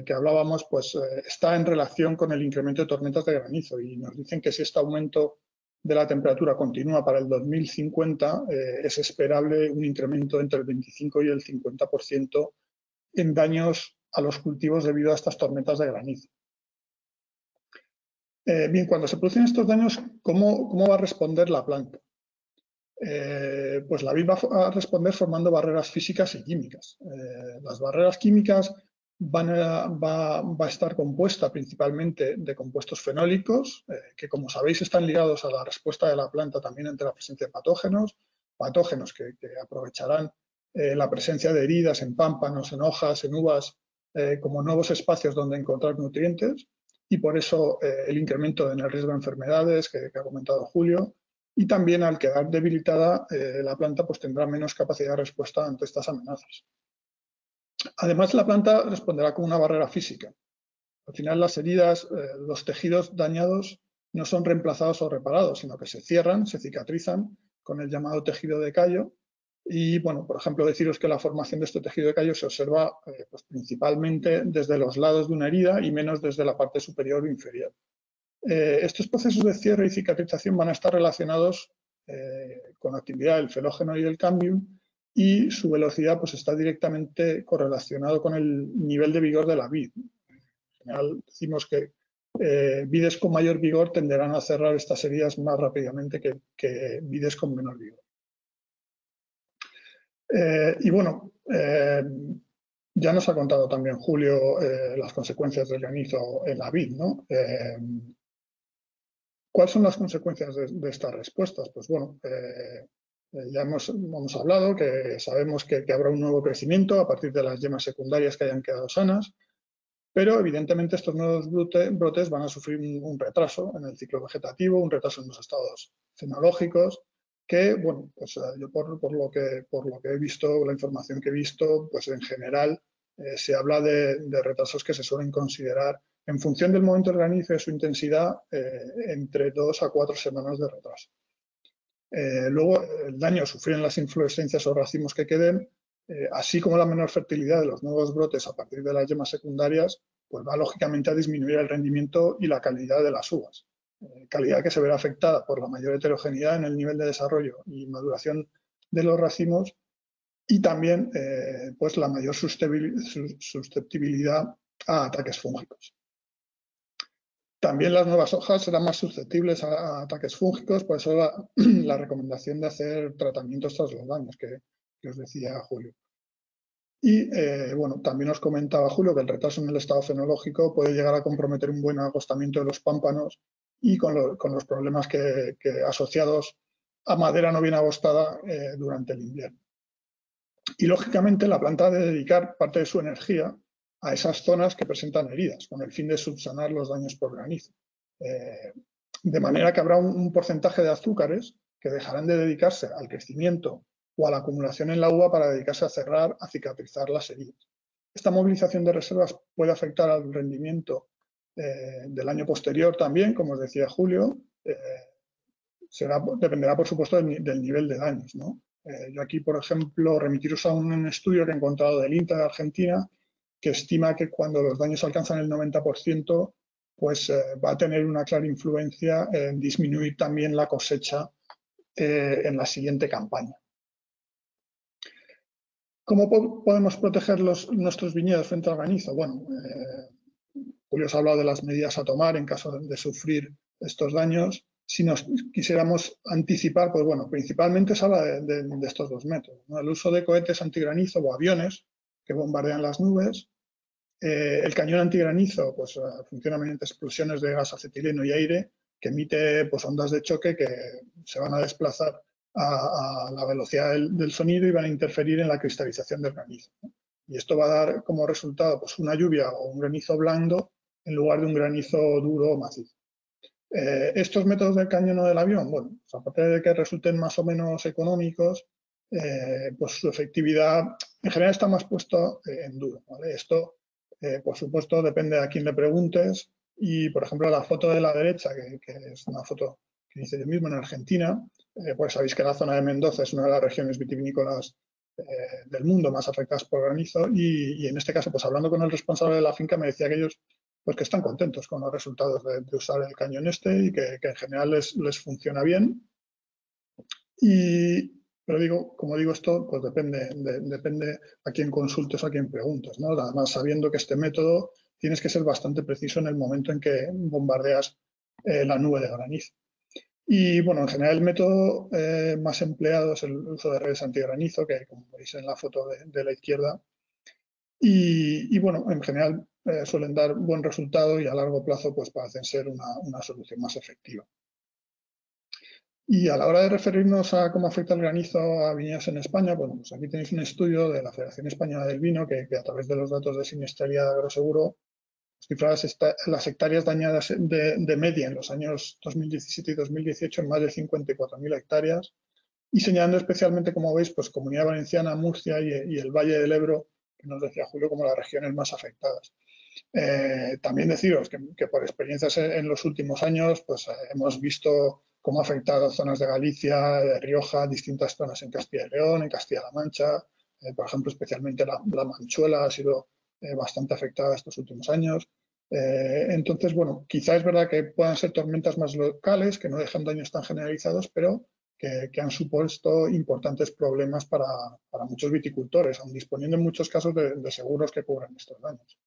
C: que hablábamos, pues está en relación con el incremento de tormentas de granizo y nos dicen que si este aumento de la temperatura continúa para el 2050, es esperable un incremento entre el 25 y el 50% en daños a los cultivos debido a estas tormentas de granizo. Bien, cuando se producen estos daños, ¿cómo va a responder la planta? Pues la vid va a responder formando barreras físicas y químicas. Las barreras químicas va a estar compuesta principalmente de compuestos fenólicos, que como sabéis están ligados a la respuesta de la planta también ante la presencia de patógenos que aprovecharán la presencia de heridas en pámpanos, en hojas, en uvas, como nuevos espacios donde encontrar nutrientes, y por eso el incremento en el riesgo de enfermedades que ha comentado Julio, y también al quedar debilitada la planta pues tendrá menos capacidad de respuesta ante estas amenazas. Además, la planta responderá con una barrera física. Al final, las heridas, los tejidos dañados no son reemplazados o reparados, sino que se cierran, se cicatrizan con el llamado tejido de callo. Y, bueno, por ejemplo, deciros que la formación de este tejido de callo se observa pues, principalmente desde los lados de una herida y menos desde la parte superior o inferior. Estos procesos de cierre y cicatrización van a estar relacionados con la actividad del felógeno y del cambium, y su velocidad pues, está directamente correlacionado con el nivel de vigor de la vid. En general decimos que vides con mayor vigor tenderán a cerrar estas heridas más rápidamente que vides con menor vigor. Y bueno, ya nos ha contado también Julio las consecuencias del granizo en la vid, ¿no? ¿Cuáles son las consecuencias de estas respuestas? Pues bueno, ya hemos hablado que sabemos que habrá un nuevo crecimiento a partir de las yemas secundarias que hayan quedado sanas, pero evidentemente estos nuevos brotes van a sufrir un retraso en el ciclo vegetativo, un retraso en los estados fenológicos, que, bueno, pues yo por lo que he visto, la información que he visto, pues en general se habla de retrasos que se suelen considerar en función del momento del granizo y de su intensidad, entre 2 a 4 semanas de retraso. Luego, el daño sufren las inflorescencias o racimos que queden, así como la menor fertilidad de los nuevos brotes a partir de las yemas secundarias, pues va lógicamente a disminuir el rendimiento y la calidad de las uvas. Calidad que se verá afectada por la mayor heterogeneidad en el nivel de desarrollo y maduración de los racimos y también pues la mayor susceptibilidad a ataques fúngicos. También las nuevas hojas serán más susceptibles a ataques fúngicos, por eso la recomendación de hacer tratamientos tras los daños que os decía Julio. Y bueno, también os comentaba Julio que el retraso en el estado fenológico puede llegar a comprometer un buen agostamiento de los pámpanos y con los problemas que asociados a madera no bien agostada durante el invierno. Y lógicamente la planta debe dedicar parte de su energía a esas zonas que presentan heridas, con el fin de subsanar los daños por granizo. De manera que habrá un porcentaje de azúcares que dejarán de dedicarse al crecimiento o a la acumulación en la uva para dedicarse a cerrar, a cicatrizar las heridas. Esta movilización de reservas puede afectar al rendimiento del año posterior también, como os decía Julio, dependerá por supuesto del nivel de daños, ¿no? Yo aquí, por ejemplo, remitiros a un estudio que he encontrado del INTA de Argentina, que estima que cuando los daños alcanzan el 90%, pues va a tener una clara influencia en disminuir también la cosecha en la siguiente campaña. ¿Cómo podemos proteger nuestros viñedos frente al granizo? Bueno, Julio os ha hablado de las medidas a tomar en caso de sufrir estos daños. Si nos quisiéramos anticipar, pues bueno, principalmente se habla de estos dos métodos, ¿no? El uso de cohetes antigranizo o aviones que bombardean las nubes. El cañón antigranizo pues, funciona mediante explosiones de gas acetileno y aire que emite pues, ondas de choque que se van a desplazar a la velocidad del sonido y van a interferir en la cristalización del granizo, ¿no? Y esto va a dar como resultado pues, una lluvia o un granizo blando en lugar de un granizo duro o macizo. Estos métodos del cañón o del avión, bueno, pues aparte de que resulten más o menos económicos, pues su efectividad en general está más puesta en duda, ¿vale? Esto, por supuesto, depende a quién le preguntes y, por ejemplo, la foto de la derecha, que es una foto que hice yo mismo en Argentina, pues sabéis que la zona de Mendoza es una de las regiones vitivinícolas del mundo más afectadas por granizo y en este caso, pues hablando con el responsable de la finca, me decía que ellos pues que están contentos con los resultados de usar el cañón y que en general les funciona bien. Pero digo, como digo, esto pues depende a quién consultes o a quién preguntes, ¿no? Además, sabiendo que este método tienes que ser bastante preciso en el momento en que bombardeas la nube de granizo. Y bueno, en general el método más empleado es el uso de redes antigranizo, que como veis en la foto de la izquierda. Y bueno, en general suelen dar buen resultado y a largo plazo pues parecen ser una solución más efectiva. Y a la hora de referirnos a cómo afecta el granizo a viñedos en España, bueno, pues aquí tenéis un estudio de la Federación Española del Vino que a través de los datos de Sinestría de Agroseguro cifra las hectáreas dañadas de media en los años 2017 y 2018 en más de 54.000 hectáreas y señalando especialmente, como veis, pues Comunidad Valenciana, Murcia y el Valle del Ebro, que nos decía Julio, como las regiones más afectadas. También deciros que por experiencias en los últimos años pues hemos visto cómo ha afectado a zonas de Galicia, de Rioja, distintas zonas en Castilla y León, en Castilla-La Mancha, por ejemplo, especialmente la Manchuela ha sido bastante afectada estos últimos años. Entonces, bueno, quizá es verdad que puedan ser tormentas más locales, que no dejan daños tan generalizados, pero que han supuesto importantes problemas para muchos viticultores, aun disponiendo en muchos casos de seguros que cubran estos daños.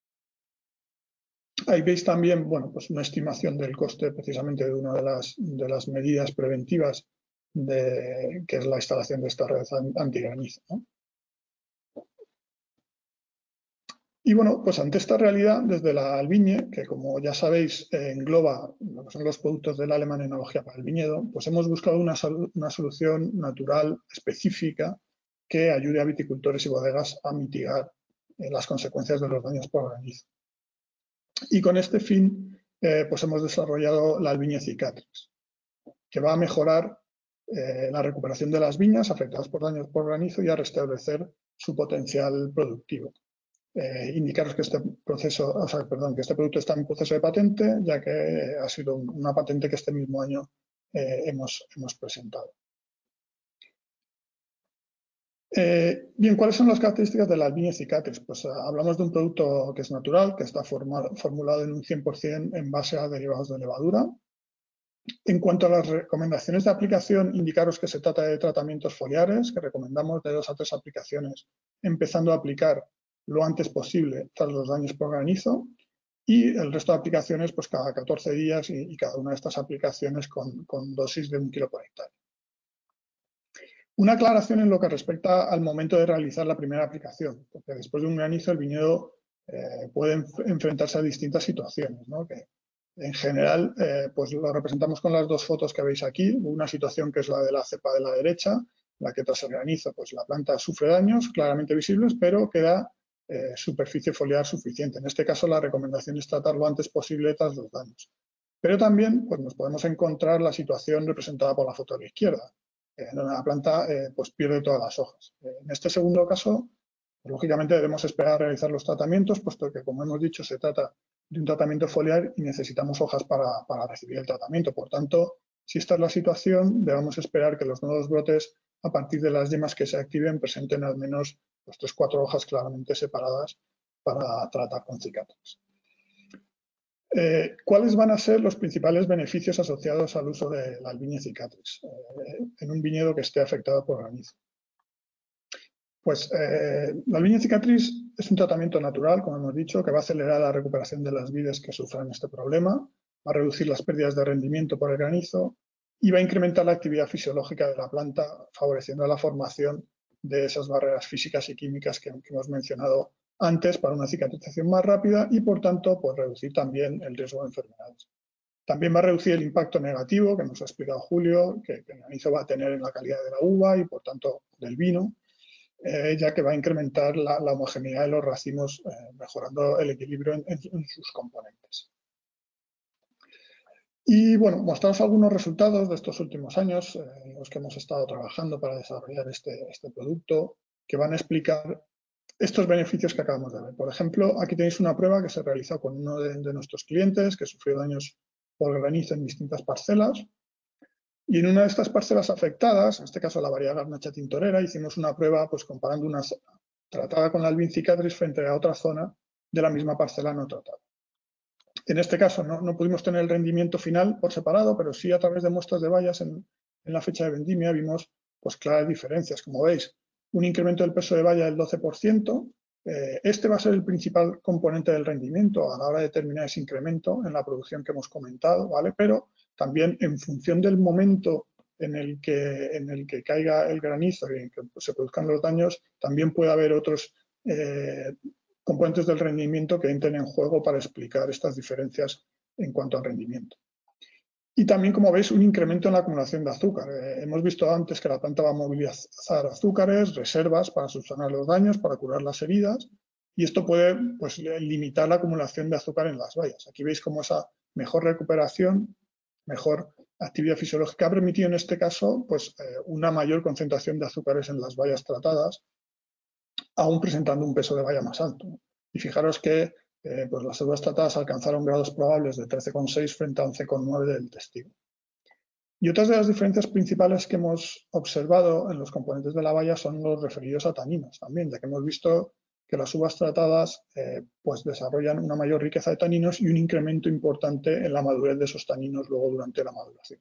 C: Ahí veis también, bueno, pues una estimación del coste precisamente de una de las medidas preventivas que es la instalación de esta red antigranizo, ¿no? Y bueno, pues ante esta realidad, desde la Albiñe, que como ya sabéis engloba lo que son los productos de la Alemán Enología para el viñedo, pues hemos buscado una solución natural específica que ayude a viticultores y bodegas a mitigar las consecuencias de los daños por granizo. Y con este fin, pues hemos desarrollado la Albiñe Cicatrix, que va a mejorar la recuperación de las viñas afectadas por daños por granizo y a restablecer su potencial productivo. Indicaros que este producto está en proceso de patente, ya que ha sido una patente que este mismo año hemos presentado. Bien, ¿cuáles son las características de la Albiñe Cicatrix? Pues hablamos de un producto que es natural, que está formulado en un 100% en base a derivados de levadura, En cuanto a las recomendaciones de aplicación, indicaros que se trata de tratamientos foliares, que recomendamos de 2 a 3 aplicaciones, empezando a aplicar lo antes posible tras los daños por granizo, y el resto de aplicaciones pues cada 14 días y cada una de estas aplicaciones con dosis de 1 kilo por hectárea. Una aclaración en lo que respecta al momento de realizar la primera aplicación, porque después de un granizo el viñedo puede enfrentarse a distintas situaciones, ¿no? Que en general pues lo representamos con las 2 fotos que veis aquí, una situación que es la de la cepa de la derecha, la que tras el granizo pues la planta sufre daños claramente visibles, pero queda superficie foliar suficiente. En este caso la recomendación es tratar lo antes posible tras los daños. Pero también pues, nos podemos encontrar la situación representada por la foto de la izquierda, donde la planta pues pierde todas las hojas. En este segundo caso, pues, lógicamente debemos esperar a realizar los tratamientos, puesto que, como hemos dicho, se trata de un tratamiento foliar y necesitamos hojas para recibir el tratamiento. Por tanto, si esta es la situación, debemos esperar que los nuevos brotes, a partir de las yemas que se activen, presenten al menos 3-4 hojas claramente separadas para tratar con cicatriz. ¿Cuáles van a ser los principales beneficios asociados al uso de la albiña cicatrix en un viñedo que esté afectado por granizo? Pues la albiña cicatrix es un tratamiento natural, como hemos dicho, que va a acelerar la recuperación de las vides que sufran este problema, va a reducir las pérdidas de rendimiento por el granizo y va a incrementar la actividad fisiológica de la planta, favoreciendo la formación de esas barreras físicas y químicas que hemos mencionado antes para una cicatrización más rápida y, por tanto, pues reducir también el riesgo de enfermedades. También va a reducir el impacto negativo que nos ha explicado Julio, que el granizo va a tener en la calidad de la uva y, por tanto, del vino, ya que va a incrementar la homogeneidad de los racimos, mejorando el equilibrio en sus componentes. Y bueno, mostraros algunos resultados de estos últimos años en los que hemos estado trabajando para desarrollar este producto, que van a explicar estos beneficios que acabamos de ver. Por ejemplo, aquí tenéis una prueba que se realizó con uno de nuestros clientes que sufrió daños por granizo en distintas parcelas. Y en una de estas parcelas afectadas, en este caso la variedad garnacha tintorera, hicimos una prueba pues, comparando una tratada con la Albin cicatrix frente a otra zona de la misma parcela no tratada. En este caso no pudimos tener el rendimiento final por separado, pero sí a través de muestras de bayas en la fecha de vendimia vimos pues, claras diferencias. Como veis, un incremento del peso de baya del 12%. Este va a ser el principal componente del rendimiento a la hora de determinar ese incremento en la producción que hemos comentado, ¿vale? Pero también en función del momento en el que caiga el granizo y en que se produzcan los daños, también puede haber otros componentes del rendimiento que entren en juego para explicar estas diferencias en cuanto al rendimiento. Y también, como veis, un incremento en la acumulación de azúcar. Hemos visto antes que la planta va a movilizar azúcares, reservas para subsanar los daños, para curar las heridas, y esto puede pues, limitar la acumulación de azúcar en las bayas. Aquí veis cómo esa mejor recuperación, mejor actividad fisiológica ha permitido en este caso pues, una mayor concentración de azúcares en las bayas tratadas, aún presentando un peso de baya más alto. Y fijaros que pues las uvas tratadas alcanzaron grados probables de 13,6 frente a 11,9 del testigo. Y otras de las diferencias principales que hemos observado en los componentes de la baya son los referidos a taninos también, ya que hemos visto que las uvas tratadas pues desarrollan una mayor riqueza de taninos y un incremento importante en la madurez de esos taninos luego durante la maduración.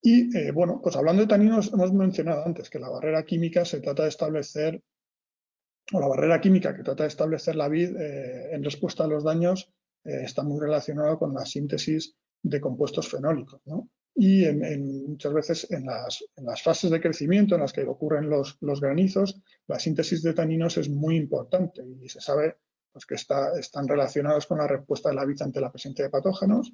C: Y bueno, pues hablando de taninos, hemos mencionado antes que la barrera química se trata de establecer o la barrera química que trata de establecer la vid en respuesta a los daños está muy relacionada con la síntesis de compuestos fenólicos, ¿no? Y muchas veces en las fases de crecimiento en las que ocurren los granizos, la síntesis de taninos es muy importante y se sabe pues, que están relacionados con la respuesta de la vid ante la presencia de patógenos.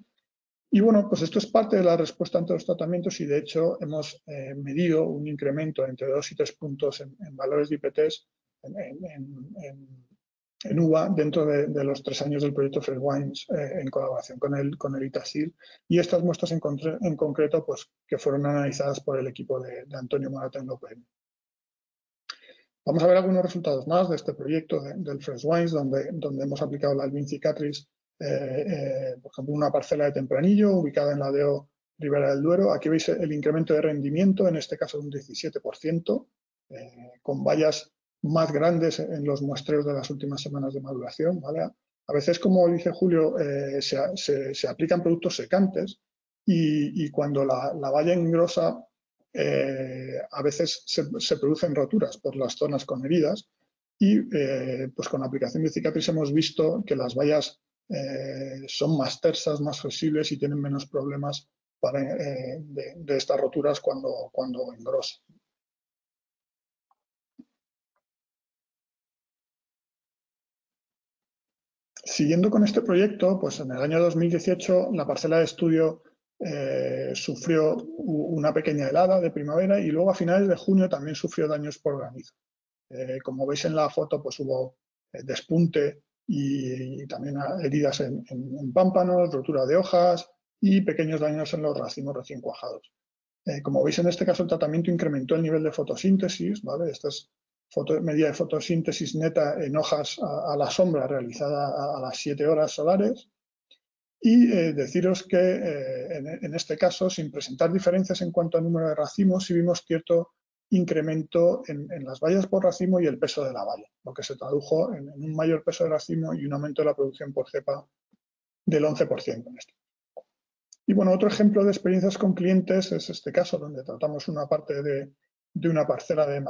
C: Y bueno, pues esto es parte de la respuesta ante los tratamientos y de hecho hemos medido un incremento entre 2 y 3 puntos en valores de IPTs en uva dentro de los 3 años del proyecto Fresh Wines en colaboración con el ITASIL, y estas muestras en concreto pues, que fueron analizadas por el equipo de Antonio Morata en López. Vamos a ver algunos resultados más de este proyecto del Fresh Wines, donde hemos aplicado la Albin cicatrix, por ejemplo, una parcela de Tempranillo ubicada en la DO Ribera del Duero. Aquí veis el incremento de rendimiento, en este caso de un 17%, con bayas más grandes en los muestreos de las últimas semanas de maduración, ¿vale? A veces, como dice Julio, se aplican productos secantes y cuando la valla engrosa, a veces se producen roturas por las zonas con heridas y pues con la aplicación de cicatriz hemos visto que las vallas son más tersas, más flexibles y tienen menos problemas de estas roturas cuando engrosan. Siguiendo con este proyecto, pues en el año 2018 la parcela de estudio sufrió una pequeña helada de primavera y luego a finales de junio también sufrió daños por granizo. Como veis en la foto, pues hubo despunte y también heridas en pámpanos, rotura de hojas y pequeños daños en los racimos recién cuajados. Como veis en este caso el tratamiento incrementó el nivel de fotosíntesis, ¿vale? Esta es medida de fotosíntesis neta en hojas a la sombra realizada a las 7 horas solares. Y deciros que en este caso, sin presentar diferencias en cuanto al número de racimos, sí vimos cierto incremento en las vallas por racimo y el peso de la valla, lo que se tradujo en un mayor peso de racimo y un aumento de la producción por cepa del 11% en esto. Y bueno, otro ejemplo de experiencias con clientes es este caso, donde tratamos una parte de una parcela de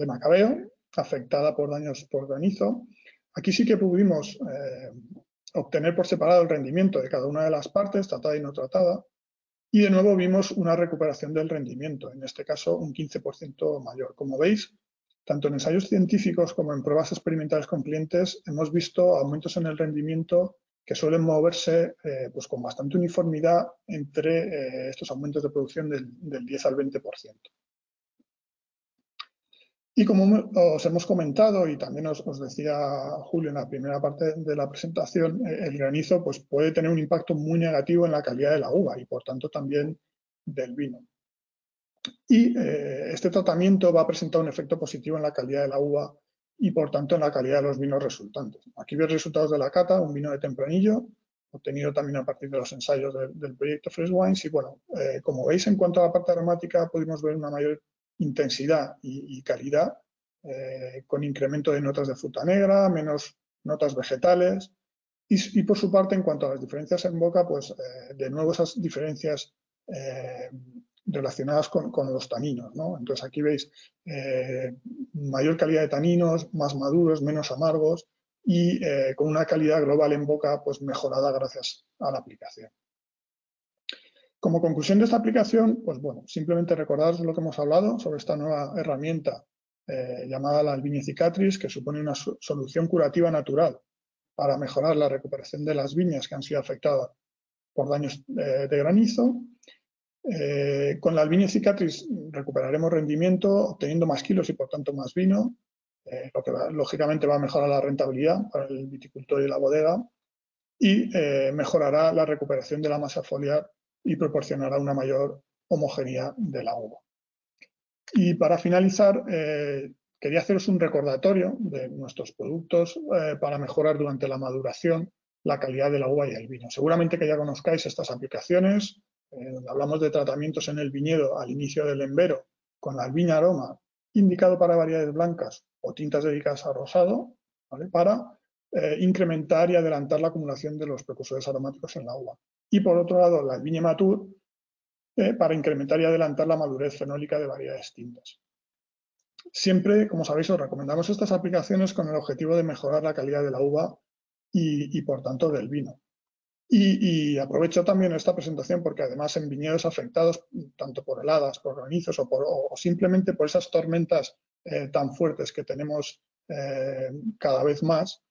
C: macabeo afectada por daños por granizo. Aquí sí que pudimos obtener por separado el rendimiento de cada una de las partes, tratada y no tratada, y de nuevo vimos una recuperación del rendimiento, en este caso un 15% mayor. Como veis, tanto en ensayos científicos como en pruebas experimentales con clientes hemos visto aumentos en el rendimiento que suelen moverse pues con bastante uniformidad entre estos aumentos de producción del 10 al 20%. Y como os hemos comentado y también os decía Julio en la primera parte de la presentación, el granizo pues, puede tener un impacto muy negativo en la calidad de la uva y por tanto también del vino. Y este tratamiento va a presentar un efecto positivo en la calidad de la uva y por tanto en la calidad de los vinos resultantes. Aquí veis resultados de la cata, un vino de tempranillo, obtenido también a partir de los ensayos del proyecto Fresh Wines. Y bueno, como veis, en cuanto a la parte aromática, pudimos ver una mayor intensidad y calidad, con incremento de notas de fruta negra, menos notas vegetales. Y por su parte, en cuanto a las diferencias en boca, pues de nuevo esas diferencias relacionadas con los taninos, ¿no? Entonces aquí veis mayor calidad de taninos, más maduros, menos amargos y con una calidad global en boca pues mejorada gracias a la aplicación. Como conclusión de esta aplicación, pues bueno, simplemente recordaros lo que hemos hablado sobre esta nueva herramienta llamada la Albiña Cicatrix, que supone una solución curativa natural para mejorar la recuperación de las viñas que han sido afectadas por daños de granizo. Con la Albiña Cicatrix recuperaremos rendimiento, obteniendo más kilos y por tanto más vino, lo que lógicamente va a mejorar la rentabilidad para el viticultor y la bodega y mejorará la recuperación de la masa foliar y proporcionará una mayor homogeneidad de la uva. Y para finalizar, quería haceros un recordatorio de nuestros productos para mejorar durante la maduración la calidad de la uva y el vino. Seguramente que ya conozcáis estas aplicaciones, donde hablamos de tratamientos en el viñedo al inicio del embero con la Albiña Aroma, indicado para variedades blancas o tintas dedicadas a rosado, ¿vale? Para incrementar y adelantar la acumulación de los precursores aromáticos en la uva. Y por otro lado, la Albiña Mature, para incrementar y adelantar la madurez fenólica de variedades tintas. Siempre, como sabéis, os recomendamos estas aplicaciones con el objetivo de mejorar la calidad de la uva y por tanto, del vino. Y aprovecho también esta presentación porque además en viñedos afectados tanto por heladas, por granizos o simplemente por esas tormentas tan fuertes que tenemos cada vez más,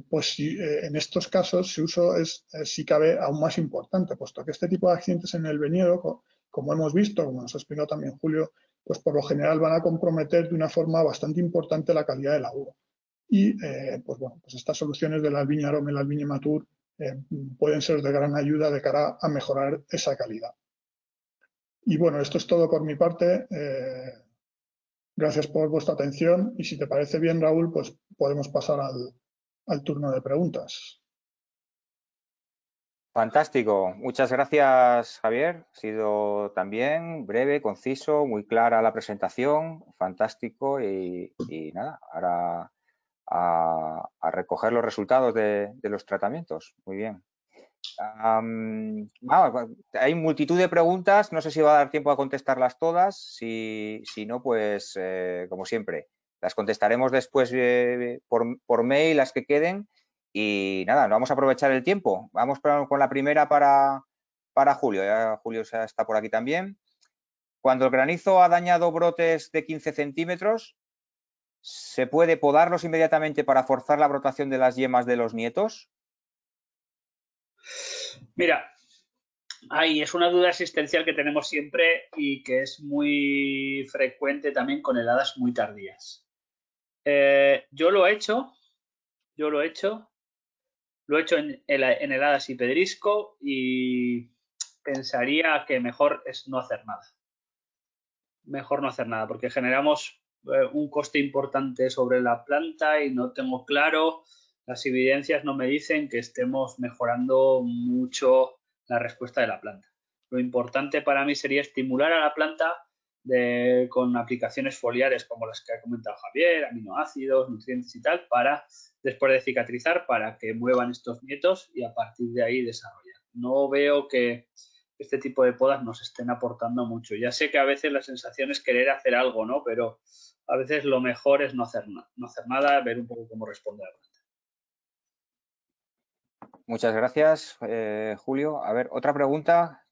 C: pues en estos casos su uso es, si cabe, aún más importante, puesto que este tipo de accidentes en el viñedo, como hemos visto, como nos ha explicado también Julio, pues por lo general van a comprometer de una forma bastante importante la calidad de la uva. Y pues bueno, pues estas soluciones de la Albiña Aroma y la Albiña Mature pueden ser de gran ayuda de cara a mejorar esa calidad. Y bueno, esto es todo por mi parte. Gracias por vuestra atención y si te parece bien, Raúl, pues podemos pasar al turno de preguntas.
A: Fantástico. Muchas gracias, Javier. Ha sido también breve, conciso, muy clara la presentación. Fantástico. Y nada, ahora a recoger los resultados de los tratamientos. Muy bien. Hay multitud de preguntas, no sé si va a dar tiempo a contestarlas todas, si no, pues como siempre, las contestaremos después por mail, las que queden, y nada, vamos a aprovechar el tiempo. Vamos con la primera para Julio, ya Julio está por aquí también. Cuando el granizo ha dañado brotes de 15 centímetros, ¿se puede podarlos inmediatamente para forzar la brotación de las yemas de los nietos?
B: Mira, ahí es una duda existencial que tenemos siempre y que es muy frecuente también con heladas muy tardías. Yo lo he hecho en heladas y pedrisco y pensaría que mejor es no hacer nada. Mejor no hacer nada porque generamos un coste importante sobre la planta y no tengo claro, las evidencias no me dicen que estemos mejorando mucho la respuesta de la planta. Lo importante para mí sería estimular a la planta con aplicaciones foliares como las que ha comentado Javier, aminoácidos, nutrientes y tal, para después de cicatrizar, para que muevan estos nietos y a partir de ahí desarrollar. No veo que este tipo de podas nos estén aportando mucho. Ya sé que a veces la sensación es querer hacer algo, ¿no? Pero a veces lo mejor es no hacer nada, ver un poco cómo responde la planta.
A: Muchas gracias, Julio. A ver, otra pregunta.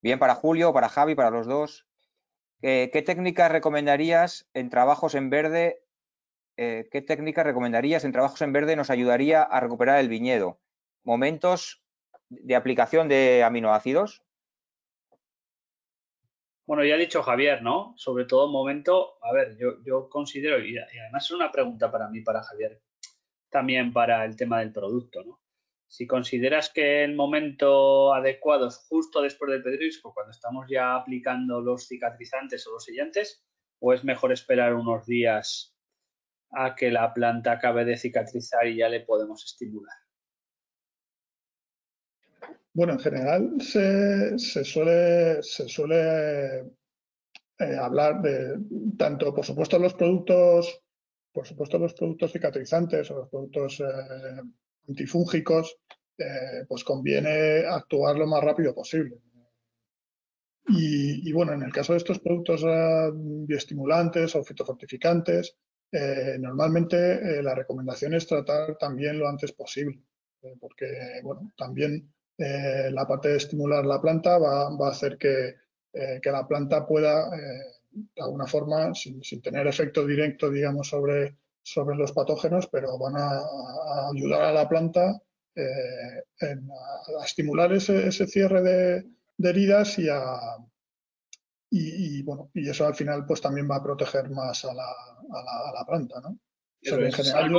A: Bien para Julio, para Javi, para los dos. ¿Qué técnicas recomendarías en trabajos en verde? ¿Qué técnicas recomendarías en trabajos en verde nos ayudaría a recuperar el viñedo? ¿Momentos de aplicación de aminoácidos?
B: Bueno, ya ha dicho Javier, ¿no? Sobre todo momento, a ver, yo considero, y además es una pregunta para mí, para Javier, también para el tema del producto, ¿no? Si consideras que el momento adecuado es justo después del pedrisco, cuando estamos ya aplicando los cicatrizantes o los sellantes, o es mejor esperar unos días a que la planta acabe de cicatrizar y ya le podemos estimular.
C: Bueno, en general se suele hablar de tanto, por supuesto, los productos cicatrizantes o los productos antifúngicos, pues conviene actuar lo más rápido posible. Y bueno, en el caso de estos productos bioestimulantes o fitofortificantes, normalmente la recomendación es tratar también lo antes posible, porque bueno, también la parte de estimular la planta va a hacer que la planta pueda, de alguna forma, sin tener efecto directo, digamos, sobre los patógenos, pero van a ayudar a la planta a estimular ese cierre de heridas y bueno, y eso al final pues también va a proteger más a la planta, ¿no? O sea, que en general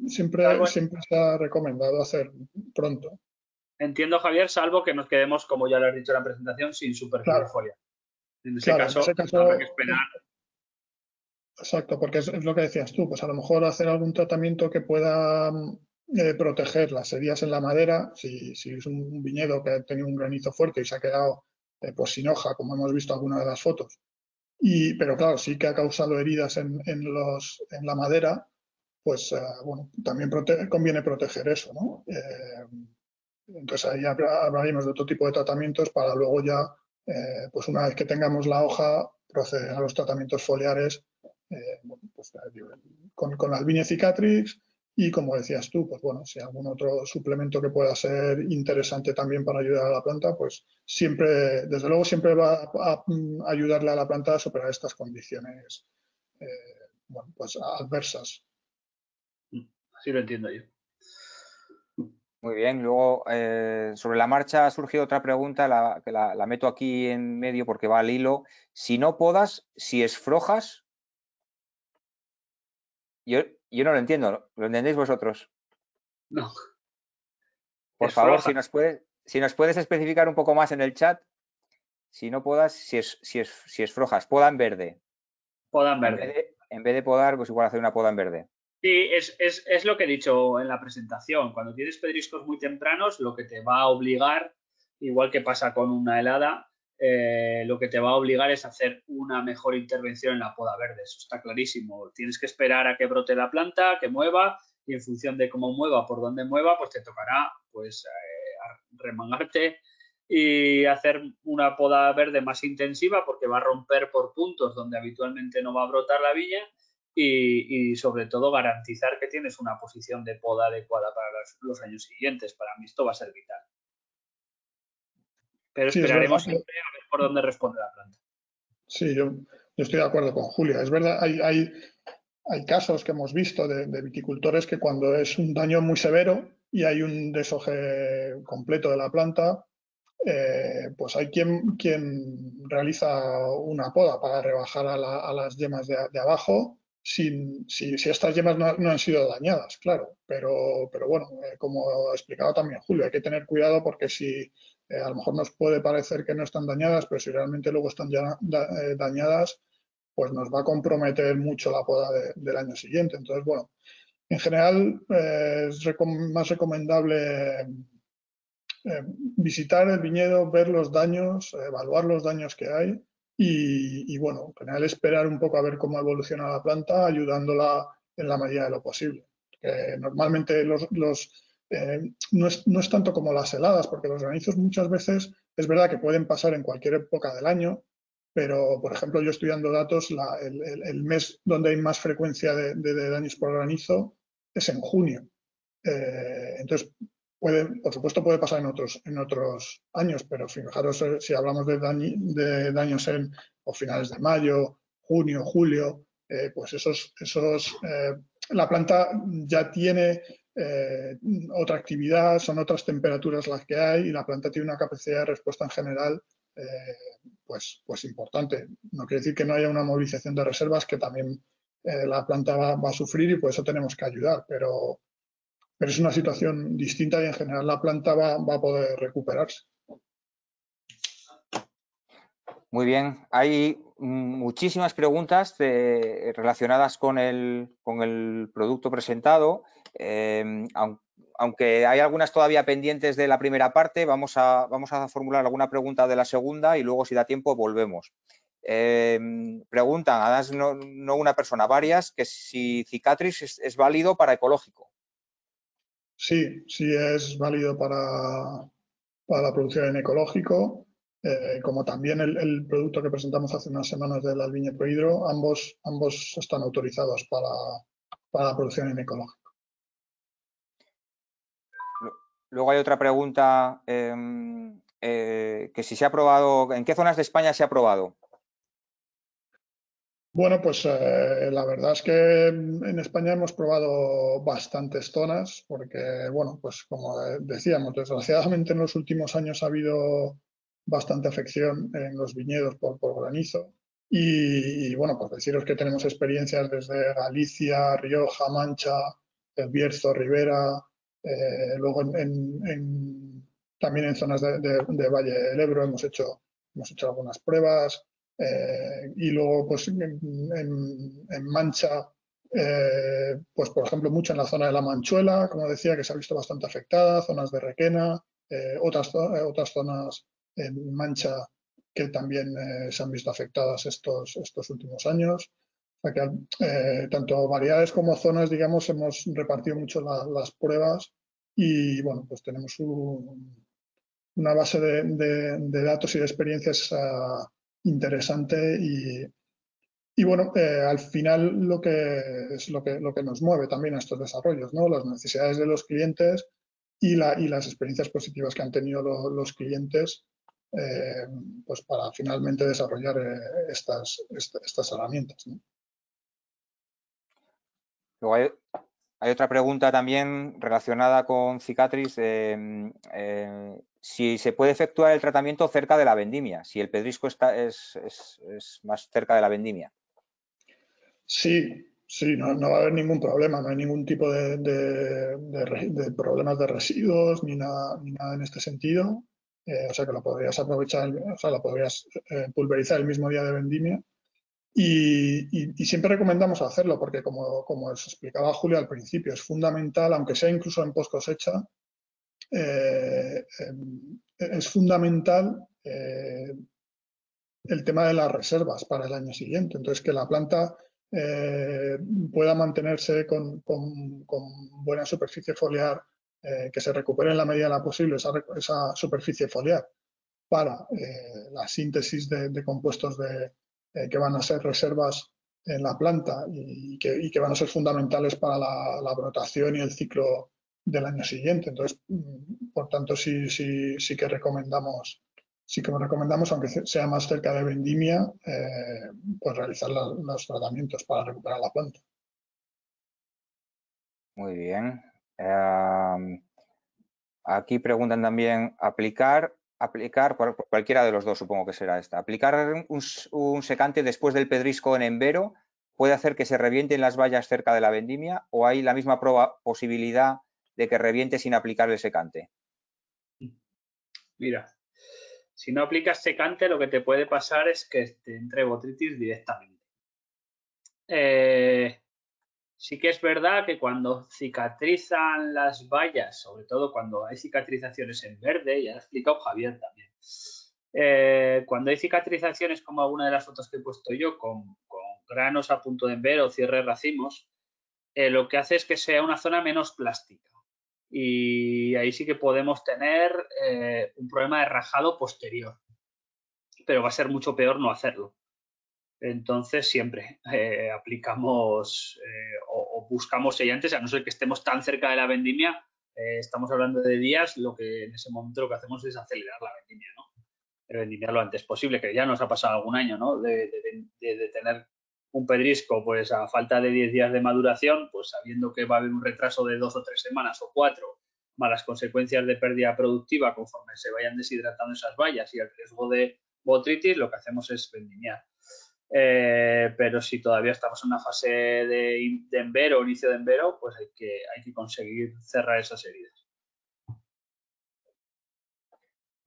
C: siempre se ha recomendado hacer pronto.
B: Entiendo, Javier, salvo que nos quedemos, como ya lo has dicho en la presentación, sin superficie foliar. En ese caso, habrá que esperar.
C: Exacto, porque es lo que decías tú, pues a lo mejor hacer algún tratamiento que pueda proteger las heridas en la madera, si es un viñedo que ha tenido un granizo fuerte y se ha quedado pues sin hoja, como hemos visto en alguna de las fotos, pero claro, sí que ha causado heridas en la madera, pues bueno, también conviene proteger eso, ¿no? Entonces ahí hablaremos de otro tipo de tratamientos para luego ya, pues una vez que tengamos la hoja, proceder a los tratamientos foliares bueno, pues, con Albinia Cicatrix y como decías tú, pues bueno, si algún otro suplemento que pueda ser interesante también para ayudar a la planta, pues siempre, desde luego siempre va a ayudarle a la planta a superar estas condiciones bueno, pues adversas.
B: Así lo entiendo yo.
A: Muy bien, luego sobre la marcha ha surgido otra pregunta, que la meto aquí en medio porque va al hilo. Si no podas, si esfrojas, yo no lo entiendo, ¿lo entendéis vosotros?
B: No.
A: Por favor, si nos puedes especificar un poco más en el chat, si no podas, si esfrojas, poda en verde.
B: Poda en verde.
A: En vez de podar, pues igual hacer una poda en verde.
B: Sí, es lo que he dicho en la presentación. Cuando tienes pedriscos muy tempranos, lo que te va a obligar, igual que pasa con una helada, lo que te va a obligar es hacer una mejor intervención en la poda verde. Eso está clarísimo. Tienes que esperar a que brote la planta, que mueva y en función de cómo mueva, por dónde mueva, pues te tocará pues remangarte y hacer una poda verde más intensiva porque va a romper por puntos donde habitualmente no va a brotar la viña y sobre todo garantizar que tienes una posición de poda adecuada para los años siguientes. Para mí esto va a ser vital. Pero
C: Sí, es verdad
B: esperaremos siempre a ver por dónde responde la planta.
C: Sí, yo estoy de acuerdo con Julia. Es verdad, hay casos que hemos visto de viticultores que cuando es un daño muy severo y hay un deshoje completo de la planta, pues hay quien realiza una poda para rebajar a las yemas de abajo, si estas yemas no han sido dañadas, claro. Pero bueno, como ha explicado también Julio, hay que tener cuidado porque si a lo mejor nos puede parecer que no están dañadas, pero si realmente luego están ya dañadas, pues nos va a comprometer mucho la poda del año siguiente. Entonces, bueno, en general es más recomendable visitar el viñedo, ver los daños, evaluar los daños que hay y, bueno, en general esperar un poco a ver cómo evoluciona la planta, ayudándola en la medida de lo posible. Normalmente no es tanto como las heladas, porque los granizos muchas veces es verdad que pueden pasar en cualquier época del año, pero por ejemplo yo estudiando datos, el mes donde hay más frecuencia de daños por granizo es en junio. Entonces, por supuesto puede pasar en otros años, pero fijaros si hablamos de daños en finales de mayo, junio, julio, pues la planta ya tiene otra actividad, son otras temperaturas las que hay y la planta tiene una capacidad de respuesta en general pues importante. No quiere decir que no haya una movilización de reservas que también la planta va a sufrir y por eso tenemos que ayudar, pero es una situación distinta y en general la planta va a poder recuperarse.
A: Muy bien, hay muchísimas preguntas relacionadas con el producto presentado. Aunque hay algunas todavía pendientes de la primera parte, vamos a formular alguna pregunta de la segunda y luego, si da tiempo, volvemos. Preguntan, además no una persona, varias, que si Cicatrix es válido para ecológico.
C: Sí, sí es válido para la producción en ecológico, como también el producto que presentamos hace unas semanas del Albiñe Prohidro, ambos están autorizados para la producción en ecológico.
A: Luego hay otra pregunta, que si se ha probado, ¿en qué zonas de España se ha probado?
C: Bueno, pues la verdad es que en España hemos probado bastantes zonas porque, bueno, pues como decíamos, desgraciadamente en los últimos años ha habido bastante afección en los viñedos por granizo y, bueno, pues deciros que tenemos experiencias desde Galicia, Rioja, Mancha, El Bierzo, Ribera, luego también en zonas de Valle del Ebro hemos hecho algunas pruebas. Y luego, pues en Mancha, pues por ejemplo, mucho en la zona de la Manchuela, como decía, que se ha visto bastante afectada, zonas de Requena, otras zonas en Mancha que también se han visto afectadas estos últimos años. O sea que tanto variedades como zonas, digamos, hemos repartido mucho las pruebas y, bueno, pues tenemos una base de datos y de experiencias interesante y bueno, al final lo que es lo que nos mueve también a estos desarrollos, ¿no? Las necesidades de los clientes y las experiencias positivas que han tenido los clientes pues para finalmente desarrollar estas herramientas, ¿no?
A: Luego hay otra pregunta también relacionada con Cicatrix, si se puede efectuar el tratamiento cerca de la vendimia, si el pedrisco es más cerca de la vendimia.
C: Sí, no va a haber ningún problema, no hay ningún tipo de problemas de residuos ni nada en este sentido. O sea que lo podrías aprovechar, o sea, lo podrías pulverizar el mismo día de vendimia. Y siempre recomendamos hacerlo porque, como os explicaba Julio al principio, es fundamental, aunque sea incluso en post cosecha, es fundamental el tema de las reservas para el año siguiente. Entonces, que la planta pueda mantenerse con buena superficie foliar, que se recupere en la medida de lo posible esa superficie foliar para la síntesis de compuestos que van a ser reservas en la planta y que van a ser fundamentales para la brotación y el ciclo del año siguiente. Entonces, por tanto, sí que recomendamos, aunque sea más cerca de vendimia, pues realizar los tratamientos para recuperar la planta.
A: Muy bien. Aquí preguntan también aplicar por cualquiera de los dos, supongo que será esta. Aplicar un secante después del pedrisco en embero puede hacer que se revienten las vallas cerca de la vendimia, o hay la misma posibilidad de que reviente sin aplicar el secante.
B: Mira, si no aplicas secante, lo que te puede pasar es que te entre botrytis directamente. Sí que es verdad que cuando cicatrizan las vallas, sobre todo cuando hay cicatrizaciones en verde, ya lo ha explicado Javier también, cuando hay cicatrizaciones como alguna de las fotos que he puesto yo, con granos a punto de embero o cierre racimos, lo que hace es que sea una zona menos plástica. Y ahí sí que podemos tener un problema de rajado posterior, pero va a ser mucho peor no hacerlo. Entonces siempre aplicamos o buscamos sellantes, a no ser que estemos tan cerca de la vendimia, estamos hablando de días, lo que en ese momento lo que hacemos es acelerar la vendimia, ¿no? Vendimiar lo antes posible, que ya nos ha pasado algún año, ¿no? De tener un pedrisco pues a falta de 10 días de maduración, pues sabiendo que va a haber un retraso de 2 o 3 semanas o 4, más las consecuencias de pérdida productiva conforme se vayan deshidratando esas vallas y el riesgo de botrytis, lo que hacemos es vendimiar. Pero si todavía estamos en una fase de embero, inicio de embero, pues hay que conseguir cerrar esas heridas.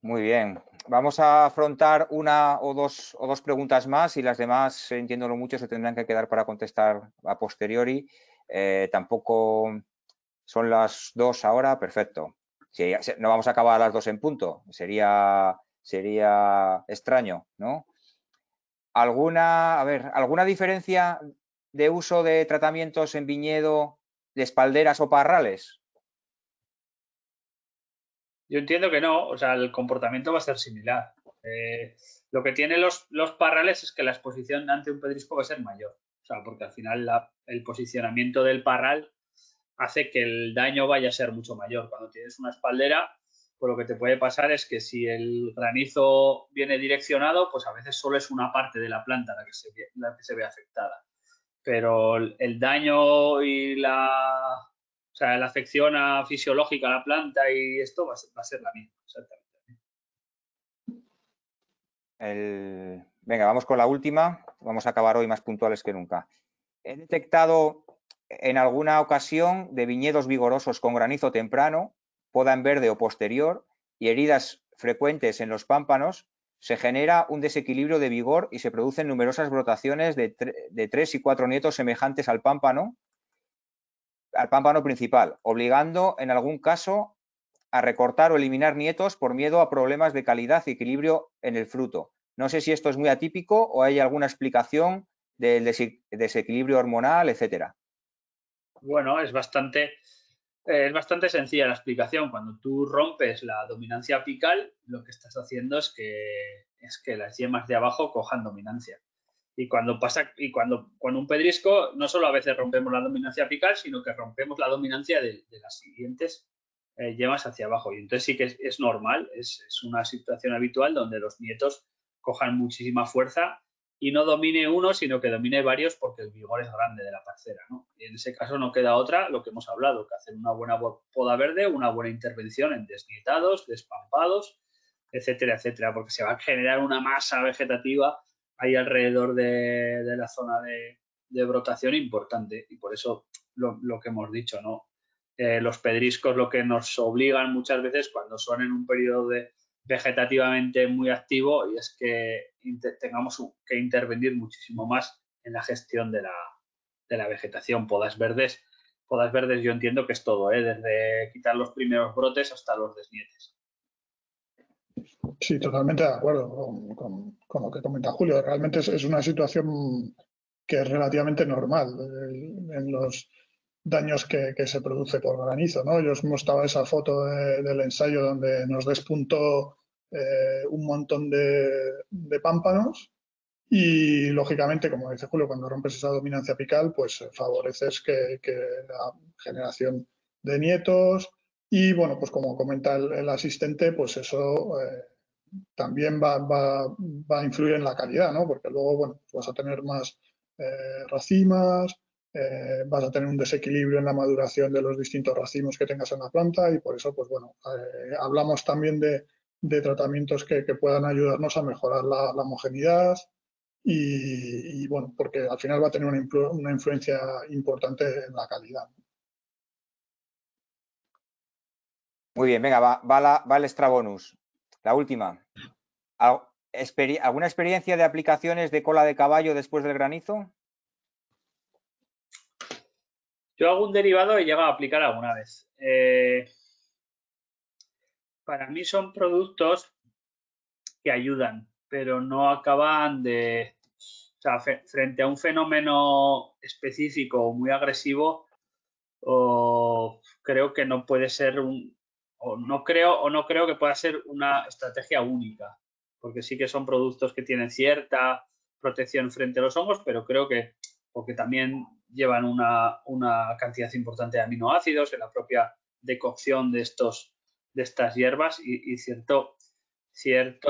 A: Muy bien. Vamos a afrontar una o dos preguntas más, y las demás, entiéndolo mucho, se tendrán que quedar para contestar a posteriori. Tampoco son las 2 ahora, perfecto. Si no vamos a acabar a las 2 en punto, sería extraño, ¿no? ¿Alguna diferencia de uso de tratamientos en viñedo de espalderas o parrales?
B: Yo entiendo que no, o sea, el comportamiento va a ser similar. Lo que tienen los parrales es que la exposición ante un pedrisco va a ser mayor, o sea, porque al final el posicionamiento del parral hace que el daño vaya a ser mucho mayor. Cuando tienes una espaldera, pues lo que te puede pasar es que si el granizo viene direccionado, pues a veces solo es una parte de la planta la que se ve afectada. Pero el daño y la afección fisiológica a la planta y esto va a ser la misma, exactamente.
A: Venga, vamos con la última. Vamos a acabar hoy más puntuales que nunca. He detectado en alguna ocasión de viñedos vigorosos con granizo temprano, poda en verde o posterior y heridas frecuentes en los pámpanos, se genera un desequilibrio de vigor y se producen numerosas brotaciones de 3 y 4 nietos semejantes al pámpano principal, obligando en algún caso a recortar o eliminar nietos por miedo a problemas de calidad y equilibrio en el fruto. No sé si esto es muy atípico o hay alguna explicación del desequilibrio hormonal, etcétera.
B: Bueno, es bastante sencilla la explicación. Cuando tú rompes la dominancia apical, lo que estás haciendo es que las yemas de abajo cojan dominancia. Y cuando un pedrisco, no solo a veces rompemos la dominancia apical, sino que rompemos la dominancia de las siguientes yemas hacia abajo. Y entonces sí que es normal, es una situación habitual donde los nietos cojan muchísima fuerza y no domine uno, sino que domine varios porque el vigor es grande de la parcela, ¿no? Y en ese caso no queda otra, lo que hemos hablado, que hacer una buena poda verde, una buena intervención en desnietados, despampados, etcétera, etcétera, porque se va a generar una masa vegetativa ahí alrededor de la zona de brotación importante. Y por eso lo que hemos dicho, ¿no? Los pedriscos lo que nos obligan muchas veces cuando son en un periodo vegetativamente muy activo, y es que tengamos que intervenir muchísimo más en la gestión de la vegetación. Podas verdes yo entiendo que es todo, desde quitar los primeros brotes hasta los desnietes.
C: Sí, totalmente de acuerdo con lo que comenta Julio. Realmente es una situación es relativamente normal en los daños que se produce por granizo, ¿no? Yo os mostraba esa foto del ensayo donde nos despuntó un montón de pámpanos y, lógicamente, como dice Julio, cuando rompes esa dominancia apical, pues favoreces que la generación de nietos y, bueno, pues como comenta el asistente, pues eso también va a influir en la calidad, ¿no? Porque luego, bueno, vas a tener más racimas, vas a tener un desequilibrio en la maduración de los distintos racimos que tengas en la planta y por eso, pues bueno, hablamos también de tratamientos que puedan ayudarnos a mejorar la homogeneidad y, bueno, porque al final va a tener una influencia importante en la calidad.
A: Muy bien, venga, va el extra bonus. La última. ¿Alguna experiencia de aplicaciones de cola de caballo después del granizo?
B: Yo algún derivado he llegado a aplicar alguna vez. Para mí son productos que ayudan, pero no acaban de... O sea, frente a un fenómeno específico o muy agresivo, creo que no puede ser no creo que pueda ser una estrategia única, porque sí que son productos que tienen cierta protección frente a los hongos, pero creo que porque también llevan una cantidad importante de aminoácidos en la propia decocción de estas hierbas y cierto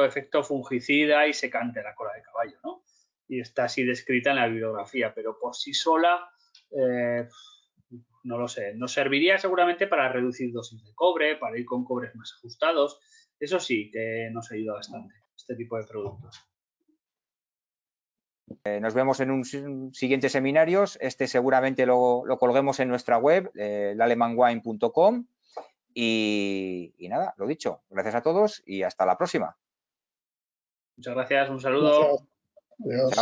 B: efecto fungicida y secante en la cola de caballo, ¿no? Y está así descrita en la bibliografía, pero por sí sola no lo sé. Nos serviría seguramente para reducir dosis de cobre, para ir con cobres más ajustados. Eso sí que nos ayuda bastante, este tipo de productos.
A: Nos vemos en un siguiente seminarios. Este seguramente lo colguemos en nuestra web, lalemanwine.com. Y nada, lo dicho. Gracias a todos y hasta la próxima.
B: Muchas gracias. Un saludo.
C: Gracias. Adiós.
A: Chao.